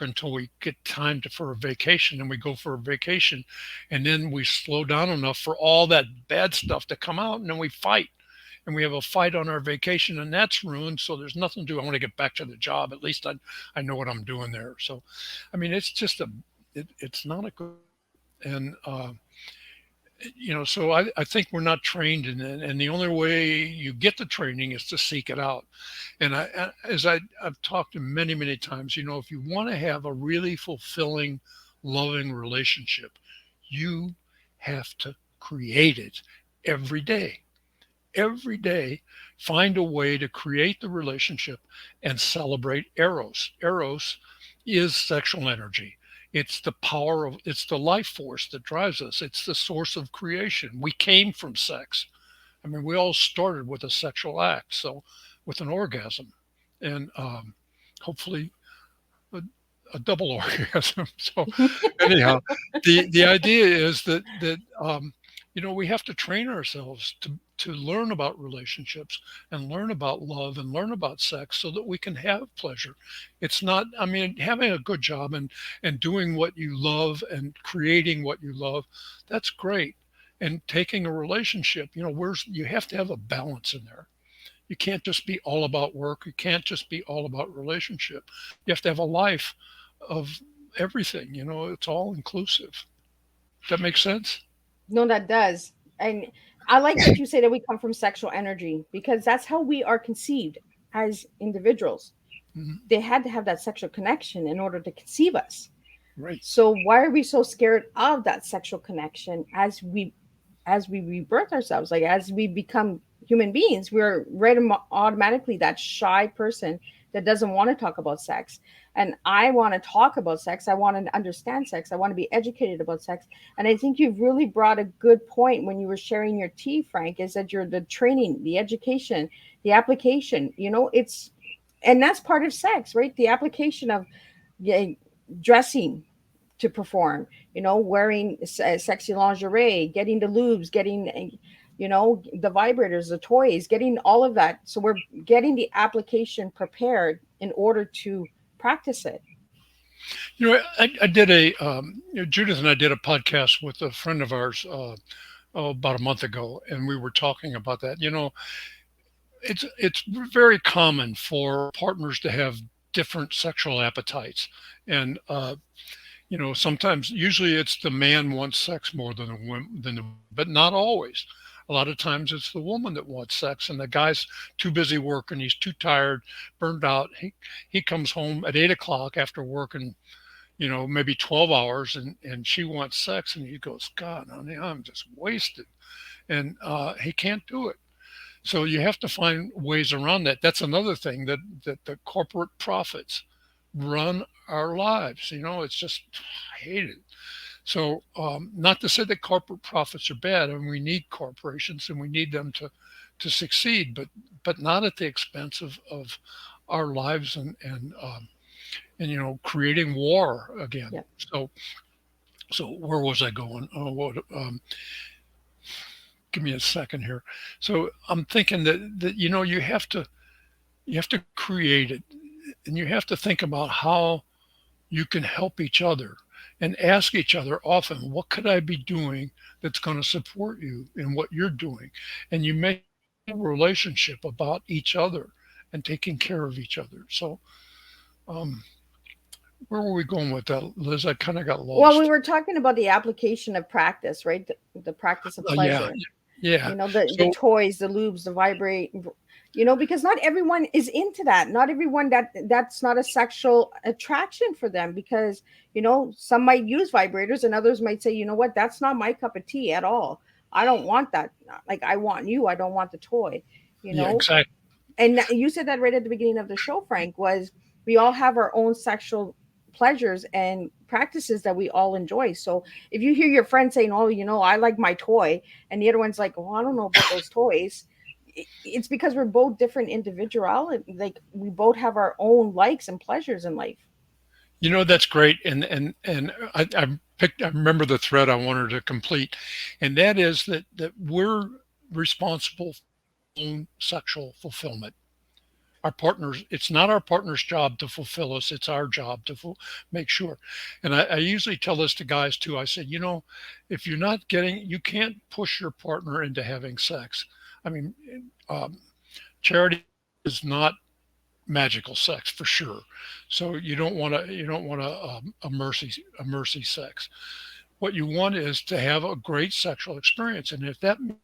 until we get time for a vacation, and we go for a vacation, and then we slow down enough for all that bad stuff to come out, and then we fight, and we have a fight on our vacation, and that's ruined. So there's nothing to do. I want to get back to the job. At least I know what I'm doing there. So, I mean, it's just it's not a good. And so I think we're not trained in it, and the only way you get the training is to seek it out. And I've talked to many times, if you want to have a really fulfilling, loving relationship, you have to create it every day. Every day, find a way to create the relationship and celebrate Eros. Eros is sexual energy. It's the life force that drives us. It's the source of creation. We came from sex. I mean, we all started with a sexual act, so with an orgasm, and hopefully a double orgasm. So anyhow, the idea is that we have to train ourselves to learn about relationships and learn about love and learn about sex so that we can have pleasure. It's not, I mean, having a good job and doing what you love and creating what you love, that's great. And taking a relationship, you have to have a balance in there. You can't just be all about work. You can't just be all about relationship. You have to have a life of everything. It's all inclusive. Does that make sense? No, that does. And I like that you say that we come from sexual energy, because that's how we are conceived as individuals. Mhm. They had to have that sexual connection in order to conceive us. Right. So why are we so scared of that sexual connection as we rebirth ourselves, like as we become human beings? We're right automatically that shy person that doesn't want to talk about sex. And I want to talk about sex. I want to understand sex. I want to be educated about sex. And I think you've really brought a good point when you were sharing your tea, Frank, is that you're the training, the education, the application, and that's part of sex, right? The application of, yeah, dressing, to perform, wearing sexy lingerie, getting the lubes, getting, the vibrators, the toys, getting all of that. So we're getting the application prepared in order to practice it. I did Judith and I did a podcast with a friend of ours about a month ago, and we were talking about that. It's very common for partners to have different sexual appetites, and sometimes, usually, it's the man wants sex more than but not always. A lot of times, it's the woman that wants sex, and the guy's too busy working. He's too tired, burned out. He comes home at 8 o'clock after working, maybe 12 hours, and she wants sex, and he goes, God, honey, I'm just wasted, and he can't do it. So you have to find ways around that. That's another thing that the corporate profits run our lives. It's just, I hate it. So, not to say that corporate profits are bad, and we need corporations and we need them to succeed, but not at the expense of our lives and creating war again. Yeah. So where was I going? Oh, what? Give me a second here. So I'm thinking that you have to create it, and you have to think about how you can help each other and ask each other often, what could I be doing that's going to support you in what you're doing? And you make a relationship about each other and taking care of each other. So, um, where were we going with that, Liz? I kind of got Well, we lost. were talking about the application of practice, right? The practice of Yeah, pleasure. yeah. The So, toys, the lubes, the vibrate, because not everyone is into that. Not everyone that's not a sexual attraction for them, because some might use vibrators and others might say, what, that's not my cup of tea at all. I don't want that. Like, I want you, I don't want the toy. you yeah, know exactly. and you said that right at the beginning of the show, Frank, was we all have our own sexual pleasures and practices that we all enjoy. So if you hear your friend saying, oh, I like my toy, and the other one's like, well, I don't know about those toys, it's because we're both different individual. Like, we both have our own likes and pleasures in life. That's great, and I remember the thread I wanted to complete, and that is that we're responsible for our own sexual fulfillment. Our partners, it's not our partner's job to fulfill us; it's our job to make sure. And I usually tell this to guys too. I said, if you're not getting, you can't push your partner into having sex. I mean, um, charity is not magical sex for sure. So you don't want a mercy sex. What you want is to have a great sexual experience, and if that means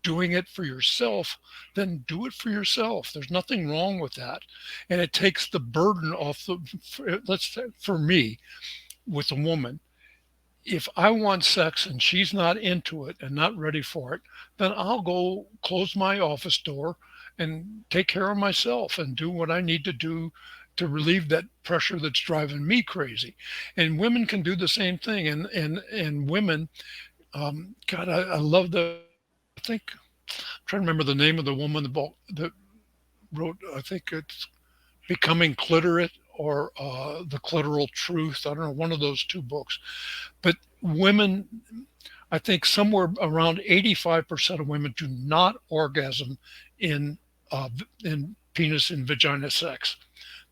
doing it for yourself, then do it for yourself. There's nothing wrong with that, and it takes the burden off the. Let's say for me, with a woman, if I want sex and she's not into it and not ready for it, then I'll go close my office door and take care of myself and do what I need to do to relieve that pressure that's driving me crazy. And women can do the same thing. And women, God, I love I think, I'm trying to remember the name of the woman that wrote, I think it's Becoming Clitorate or The Clitoral Truth. I don't know, one of those two books. But women, I think somewhere around 85% of women do not orgasm in in penis and vagina sex.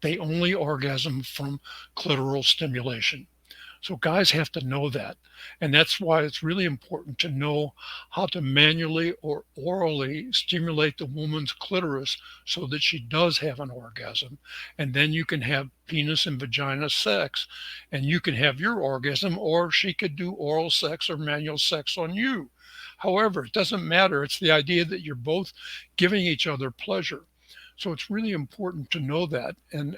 They only orgasm from clitoral stimulation. So guys have to know that. And that's why it's really important to know how to manually or orally stimulate the woman's clitoris so that she does have an orgasm. And then you can have penis and vagina sex and you can have your orgasm, or she could do oral sex or manual sex on you. However, it doesn't matter. It's the idea that you're both giving each other pleasure. So it's really important to know that. And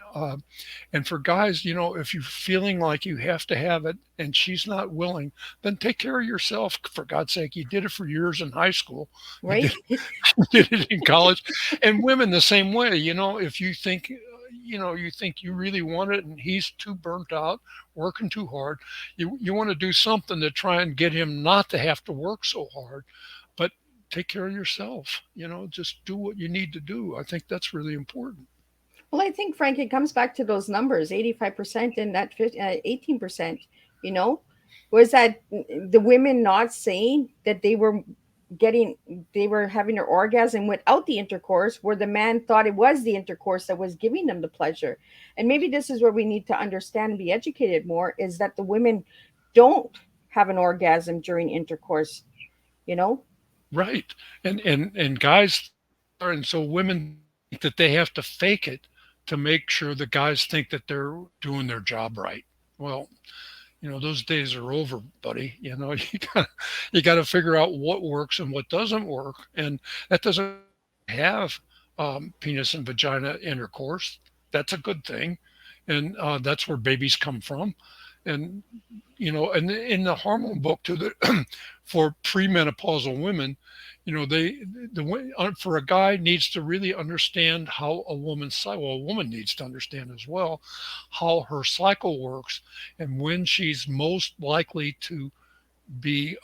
for guys, if you're feeling like you have to have it and she's not willing, then take care of yourself. For God's sake, you did it for years in high school. You Right. did, you did it in college, and women the same way. If you think you really want it and he's too burnt out, working too hard, you want to do something to try and get him not to have to work so hard. But take care of yourself. Just do what you need to do. I think that's really important. Well, I think, Frank, it comes back to those numbers, 85% and that 18%. you know, was that the women not saying that getting they were having their orgasm without the intercourse, where the man thought it was the intercourse that was giving them the pleasure. And maybe this is where we need to understand and be educated more, is that the women don't have an orgasm during intercourse, you know. Right. And guys are, and so women think that they have to fake it to make sure the guys think that they're doing their job right. Well, those days are over, buddy. You got to figure out what works and what doesn't work, and that doesn't mean you can't have penis and vagina intercourse. That's a good thing, and that's where babies come from. And and in the hormone book to the for premenopausal women, they for a guy needs to really understand how a woman's cycle. Well, a woman needs to understand as well how her cycle works and when she's most likely to be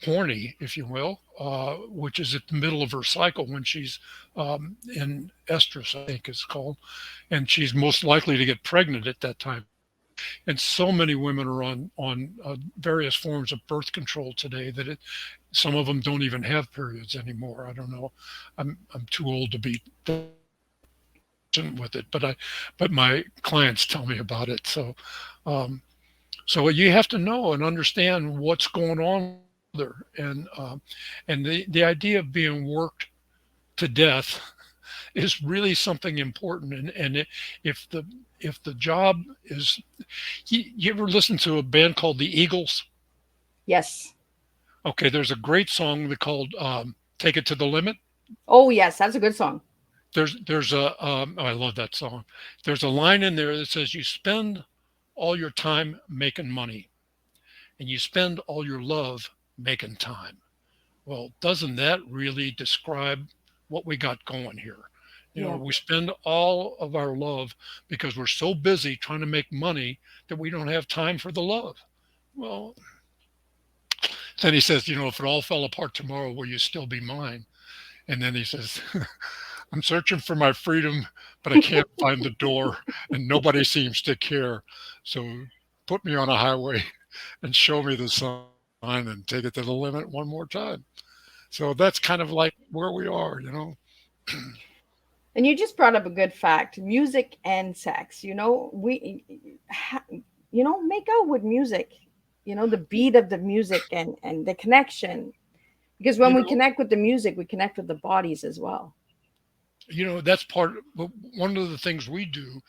horny, if you will, which is at the middle of her cycle when she's in estrus, I think it's called, and she's most likely to get pregnant at that time. And so many women are on various forms of birth control today that some of them don't even have periods anymore. I don't know. I'm too old to be with it, but my clients tell me about it. Um, so you have to know and understand what's going on with each other, and the idea of being worked to death is really something important. And if the job is, you ever listen to a band called the Eagles? Yes. Okay, there's a great song called "Take It to the Limit." Oh yes, that's a good song. There's a oh, I love that song. There's a line in there that says, "You spend all your time making money, and you spend all your love making time." Well, doesn't that really describe what we got going here? Yeah. We spend all of our love because we're so busy trying to make money that we don't have time for the love. Well, then he says, if it all fell apart tomorrow, will you still be mine? And then he says, I'm searching for my freedom, but I can't find the door, and nobody seems to care. So put me on a highway and show me the sign and take it to the limit one more time. So that's kind of like where we are. And you just brought up a good fact: music and sex. Make out with music. The beat of the music and the connection. Because when You we know, connect with the music, we connect with the bodies as well. that's one of the things we do,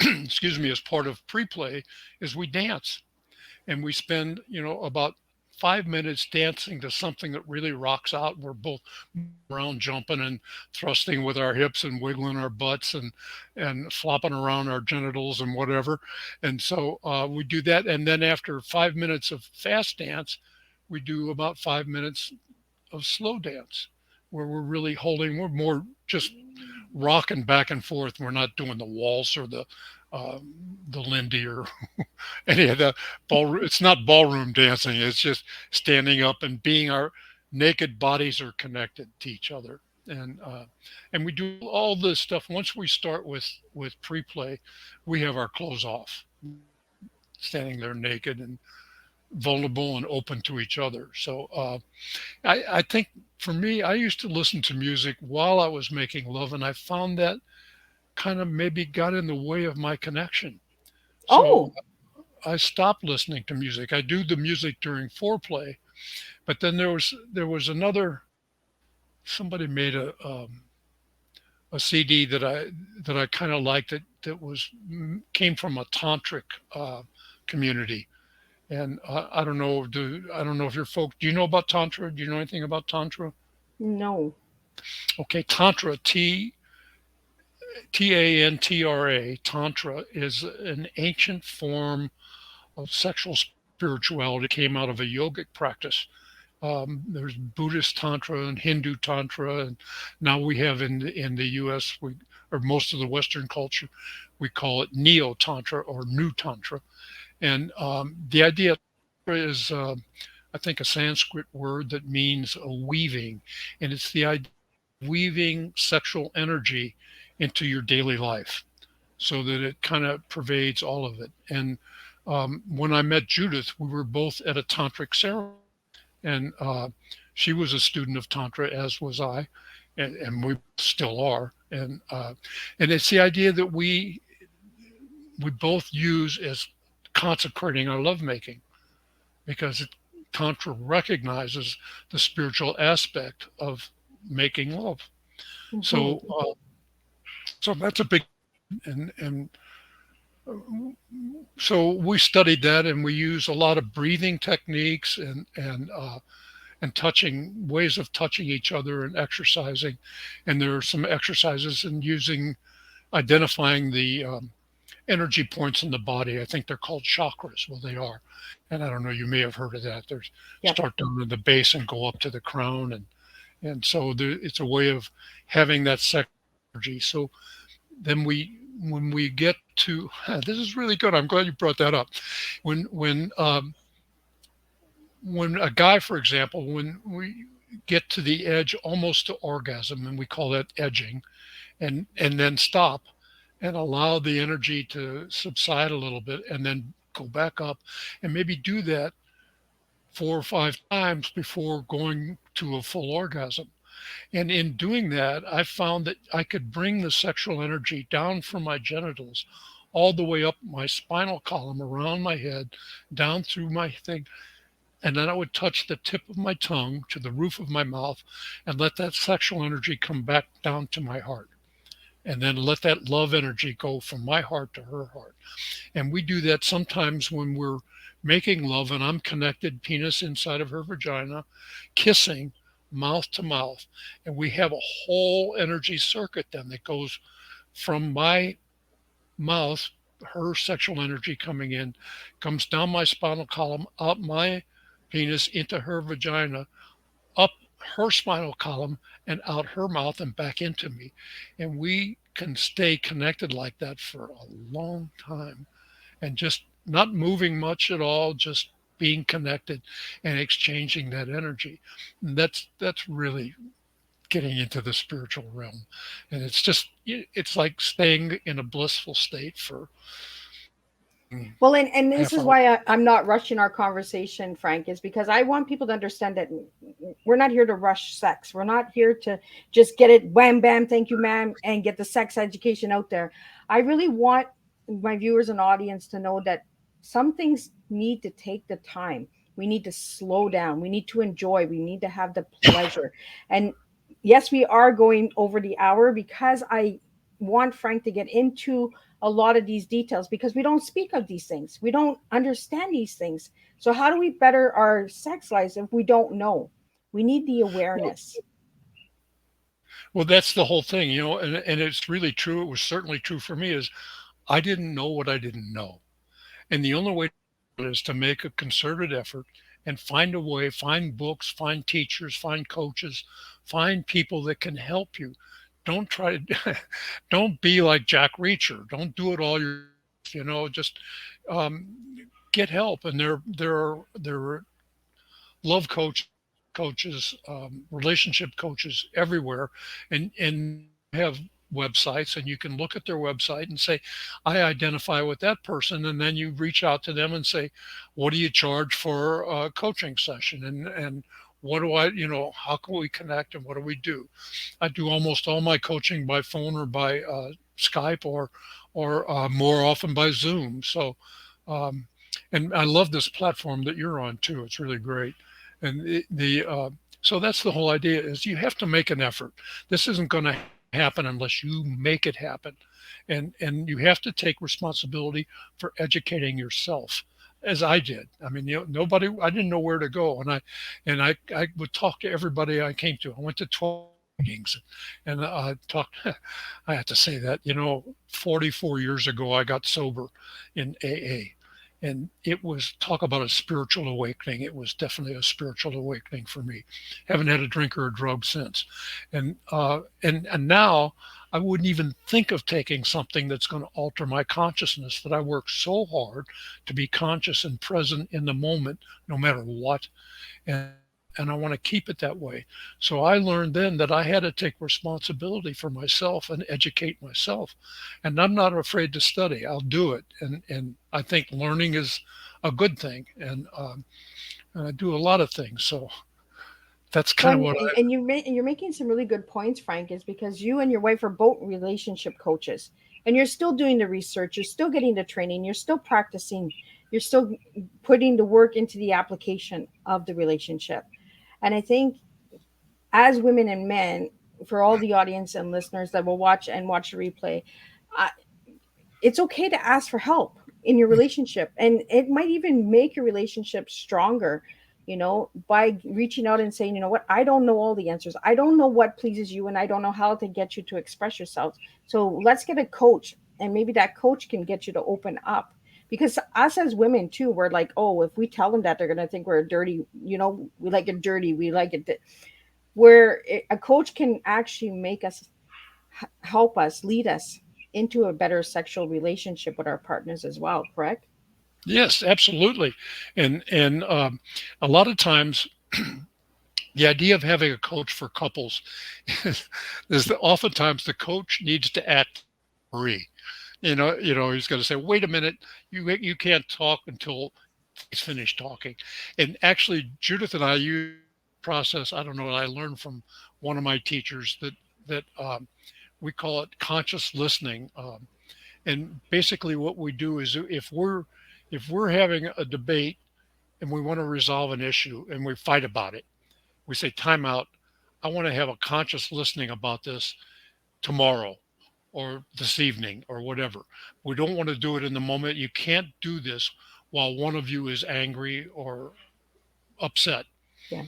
excuse me, as part of pre-play is we dance. And we spend about 5 minutes dancing to something that really rocks out. We're both around jumping and thrusting with our hips and wiggling our butts and flopping around our genitals and whatever. And so we do that, and then after 5 minutes of fast dance, we do about 5 minutes of slow dance where we're really holding. We're more just rocking back and forth. We're not doing the waltz or uh, the Lindy or any of the ballroom. It's not ballroom dancing. It's just standing up and being our naked bodies are connected to each other. And we do all this stuff. Once we start with pre-play, we have our clothes off, standing there naked and vulnerable and open to each other. So I think for me, I used to listen to music while I was making love, and I found that kind of maybe got in the way of my connection. So Oh, I stopped listening to music. I do the music during foreplay, but then there was another. Somebody made a CD that I kind of liked that came from a tantric community, and I don't know if your folk. Do you know about tantra? Do you know anything about tantra? no. Okay, tantra, Tantra, tantra is an ancient form of sexual spirituality. Came out of a yogic practice. There's Buddhist tantra and Hindu tantra, and now we have in the U.S. or most of the Western culture, we call it neo tantra or new tantra. And the idea of tantra is, I think, a Sanskrit word that means a weaving, and it's the idea of weaving sexual energy into your daily life so that it kind of pervades all of it. And When I met Judith, we were both at a tantric ceremony, and she was a student of tantra, as was I, and we still are. And it's the idea that we both use as consecrating our lovemaking, because tantra recognizes the spiritual aspect of making love. Hmm. So so that's a big, and so we studied that, and we use a lot of breathing techniques and touching ways of touching each other and exercising. And there are some exercises in using identifying the energy points in the body. I think they're called chakras. Well, they are. And I don't know, you may have heard of that. There's Yep. start down at the base and go up to the crown. And so it's a way of having that sexual energy. So then when we get to this is really good. I'm glad you brought that up. When when um, when a guy, for example, when we get to the edge almost to orgasm, and we call that edging, and then stop and allow the energy to subside a little bit and then go back up, and maybe do that 4 or 5 times before going to a full orgasm. And in doing that, I found that I could bring the sexual energy down from my genitals all the way up my spinal column, around my head, down through my thing. And then I would touch the tip of my tongue to the roof of my mouth and let that sexual energy come back down to my heart. And then let that love energy go from my heart to her heart. And we do that sometimes when we're making love and I'm connected, penis inside of her vagina, kissing mouth to mouth. And we have a whole energy circuit then that goes from my mouth, her sexual energy coming in, comes down my spinal column, up my penis into her vagina, up her spinal column, and out her mouth and back into me. And we can stay connected like that for a long time, and just not moving much at all, just being connected and exchanging that energy. And that's really getting into the spiritual realm. And it's like staying in a blissful state for Well, and this half is hour. why I'm not rushing our conversation, Frank, is because I want people to understand that we're not here to rush sex. We're not here to just get it wham bam, thank you, ma'am, and get the sex education out there. I really want my viewers and audience to know that some things need to take the time. We need to slow down. We need to enjoy. We need to have the pleasure. And yes, we are going over the hour because I want Frank to get into a lot of these details because we don't speak of these things. We don't understand these things. So how do we better our sex lives if we don't know? We need the Well, awareness. well, that's the whole thing, and it's really true. It was certainly true for me. Is I didn't know what I didn't know. And the only way is to make a concerted effort and find a way, find books, find teachers, find coaches, find people that can help you. Don't try to, don't be like Jack Reacher. Don't do it all just get help. And there are love coaches, relationship coaches everywhere, and have websites, and you can look at their website and say, I identify with that person, and then you reach out to them and say, what do you charge for a coaching session, and what do how can we connect, and what do we do? I do almost all my coaching by phone or by Skype, or more often by Zoom. So um, and I love this platform that you're on too. It's really great. And so that's the whole idea, is you have to make an effort. This isn't going to happen unless you make it happen. And you have to take responsibility for educating yourself, as I did. I mean, nobody, I didn't know where to go. And I would talk to everybody I came to. I went to 12 meetings, and I talked, I have to say that, 44 years ago, I got sober in AA. And it was, talk about a spiritual awakening. It was definitely a spiritual awakening for me. Haven't had a drink or a drug since. And now I wouldn't even think of taking something that's going to alter my consciousness, that I work so hard to be conscious and present in the moment, no matter what. And and I want to keep it that way. So I learned then that I had to take responsibility for myself and educate myself. And I'm not afraid to study. I'll do it. And I think learning is a good thing. And I do a lot of things. So that's Well, kind of what I, and you're making some really good points, Frank, is because you and your wife are both relationship coaches, and you're still doing the research, you're still getting the training, you're still practicing, you're still putting the work into the application of the relationship. And I think as women and men, for all the audience and listeners that will watch the replay, I, it's okay to ask for help in your relationship, and it might even make your relationship stronger, by reaching out and saying, you know what, I don't know all the answers, I don't know what pleases you, and I don't know how to get you to express yourself. So let's get a coach, and maybe that coach can get you to open up. Because us as women too, we're like, oh, if we tell them that, they're gonna think we're dirty, we like it dirty, we like it where a coach can actually make us, help us, lead us into a better sexual relationship with our partners as well, correct? yes, absolutely. And a lot of times the idea of having a coach for couples is that oftentimes the coach needs to act free. He's going to say, "Wait a minute, you can't talk until he's finished talking." And actually, Judith and I use process. I don't know. I learned from one of my teachers that we call it conscious listening. And basically, what we do is if we're having a debate and we want to resolve an issue and we fight about it, we say, "Time out. I want to have a conscious listening about this tomorrow or this evening or whatever." We don't want to do it in the moment. You can't do this while one of you is angry or upset. Yeah.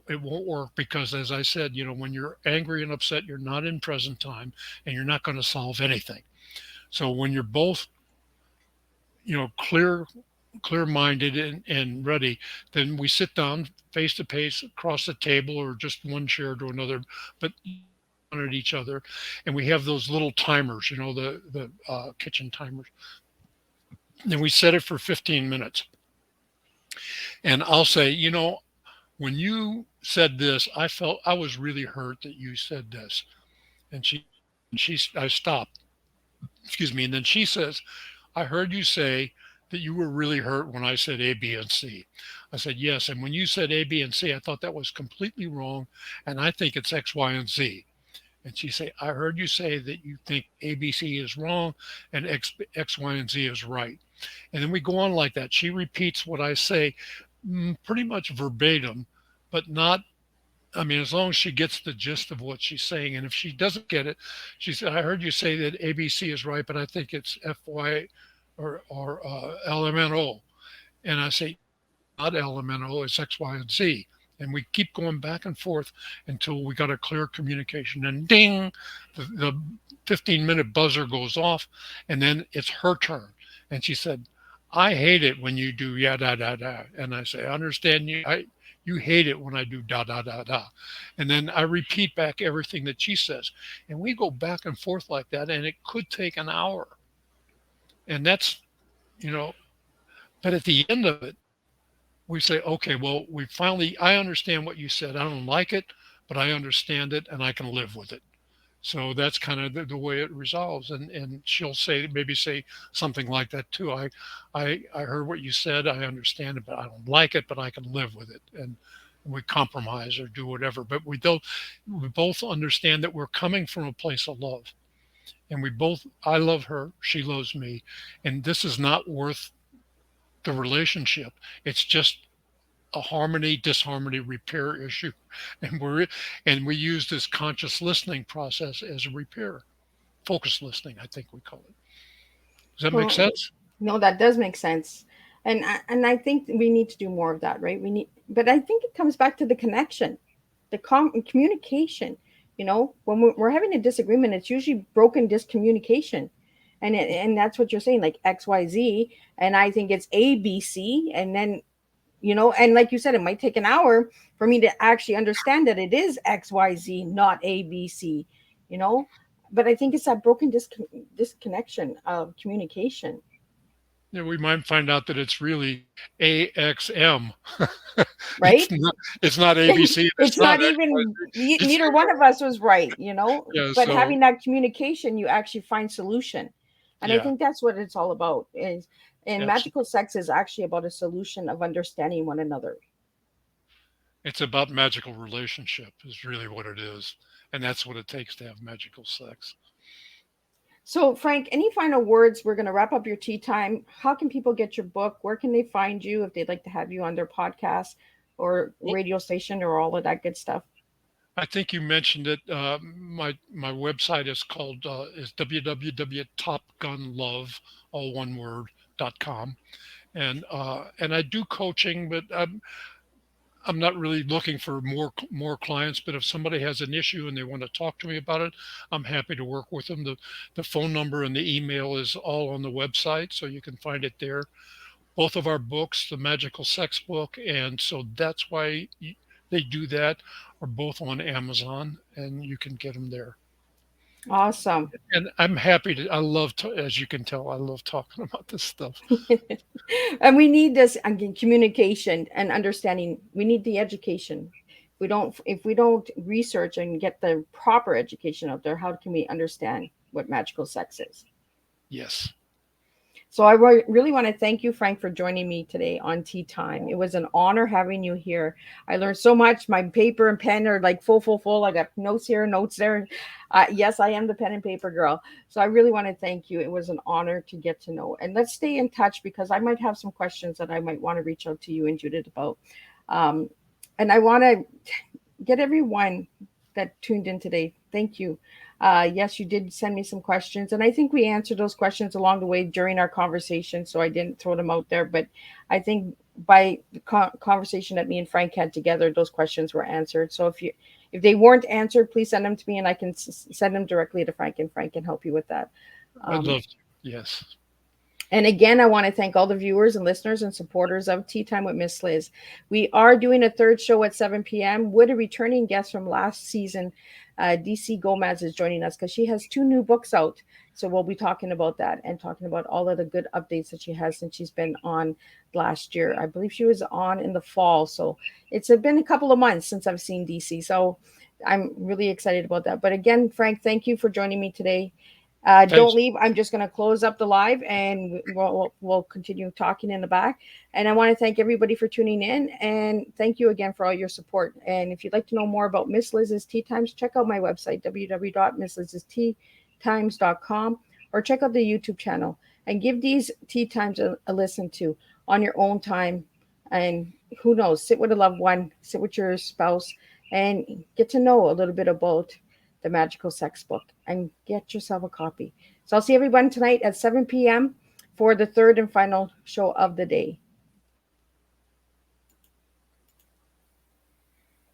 It won't work because, as I said, when you're angry and upset, you're not in present time and you're not going to solve anything. So when you're both, clear minded and ready, then we sit down face to face across the table or just one chair to another, but at each other, and we have those little timers, the kitchen timers, and we set it for 15 minutes. And I'll say, when you said this, I felt I was really hurt that you said this. And I stopped, excuse me, and then she says, "I heard you say that you were really hurt when I said A, B, and C." I said, "Yes. And when you said A, B, and C, I thought that was completely wrong. And I think it's X, Y, and Z." And she say, "I heard you say that you think ABC is wrong and X, Y, and Z is right." And then we go on like that. She repeats what I say, pretty much verbatim, but not. I mean, as long as she gets the gist of what she's saying, and if she doesn't get it, she said, "I heard you say that ABC is right, but I think it's FY or LMNO." And I say, "Not LMNO, it's X, Y, and Z." And we keep going back and forth until we got a clear communication. And ding, the 15-minute buzzer goes off, and then it's her turn. And she said, "I hate it when you do ya da da da." And I say, "I understand you. You hate it when I do da da da da." And then I repeat back everything that she says. And we go back and forth like that, and it could take an hour. And that's, you know, but at the end of it, we say, "Okay, well, I understand what you said. I don't like it, but I understand it and I can live with it." So that's kind of the way it resolves. And she'll maybe say something like that too. I heard what you said. I understand it, but I don't like it, but I can live with it. And we compromise or do whatever. But we both understand that we're coming from a place of love. And I love her, she loves me. And this is not worth the relationship. It's just a harmony disharmony repair issue, and we use this conscious listening process as a repair. Focus listening, I think we call it. Does that make Well, sense? no, that does make sense. And I think we need to do more of that, right? But I think it comes back to the connection, the communication. When we're having a disagreement, it's usually broken discommunication, and that's what you're saying, like XYZ, and I think it's ABC, and then and like you said, it might take an hour for me to actually understand that it is XYZ, not ABC, you know. But I think it's that broken disconnection of communication. we might find out that it's really AXM. right? It's not ABC. It's It's not not X, Y, even Z. It's neither one of us was right, you know. yeah. But So having that communication, you actually find solution, and I yeah, think that's what it's all about. Is and absolutely. magical sex is actually about a solution of understanding one another. It's about magical relationship is really what it is, and that's what it takes to have magical sex. So, Frank, any final words? We're going to wrap up your tea time. How can people get your book? Where can they find you if they'd like to have you on their podcast or Well, radio station or all of that good stuff? I think you mentioned it. My website is called is www.topgunlove, all one word, .com. And I do coaching, but I'm not really looking for more clients. But if somebody has an issue and they want to talk to me about it, I'm happy to work with them. The phone number and the email is all on the website, so you can find it there. Both of our books, the Magical Sex book, and so that's why they do that, are both on Amazon, and you can get them there. Awesome. And I'm happy to. I love to, as you can tell, I love talking about this stuff. And we need this again, communication and understanding. We need the education. If we don't research and get the proper education out there, how can we understand what magical sex is? Yes, So I really want to thank you, Frank, for joining me today on Tea Time. It was an honor having you here. I learned so much. My paper and pen are like full, full, full. I got notes here, notes there. Yes, I am the pen and paper girl. So I really want to thank you. It was an honor to get to know. And let's stay in touch because I might have some questions that I might want to reach out to you and Judith about. Um, and I want to get everyone that tuned in today. Thank you. Yes, you did send me some questions, and I think we answered those questions along the way during our conversation. So I didn't throw them out there, but I think by the conversation that me and Frank had together, those questions were answered. So if they weren't answered, please send them to me, and I can send them directly to Frank, and Frank can help you with that. I'd Um, love to. Yes, and again, I want to thank all the viewers and listeners and supporters of Tea Time with Miss Liz. We are doing a third show at 7 p.m. with a returning guest from last season. DC Gomez is joining us because she has 2 new books out. So we'll be talking about that and talking about all of the good updates that she has since she's been on last year. I believe she was on in the fall. So it's been a couple of months since I've seen DC. So I'm really excited about that. But again, Frank, thank you for joining me today. Don't thanks. leave. I'm just going to close up the live and we'll continue talking in the back. And I want to thank everybody for tuning in and thank you again for all your support. And if you'd like to know more about Miss Liz's Tea Times, check out my website, www.misslizstimes.com, or check out the YouTube channel and give these Tea Times a listen to on your own time. And who knows, sit with a loved one, sit with your spouse, and get to know a little bit about the Magical Sex book, and get yourself a copy. So I'll see everyone tonight at 7 p.m. for the third and final show of the day.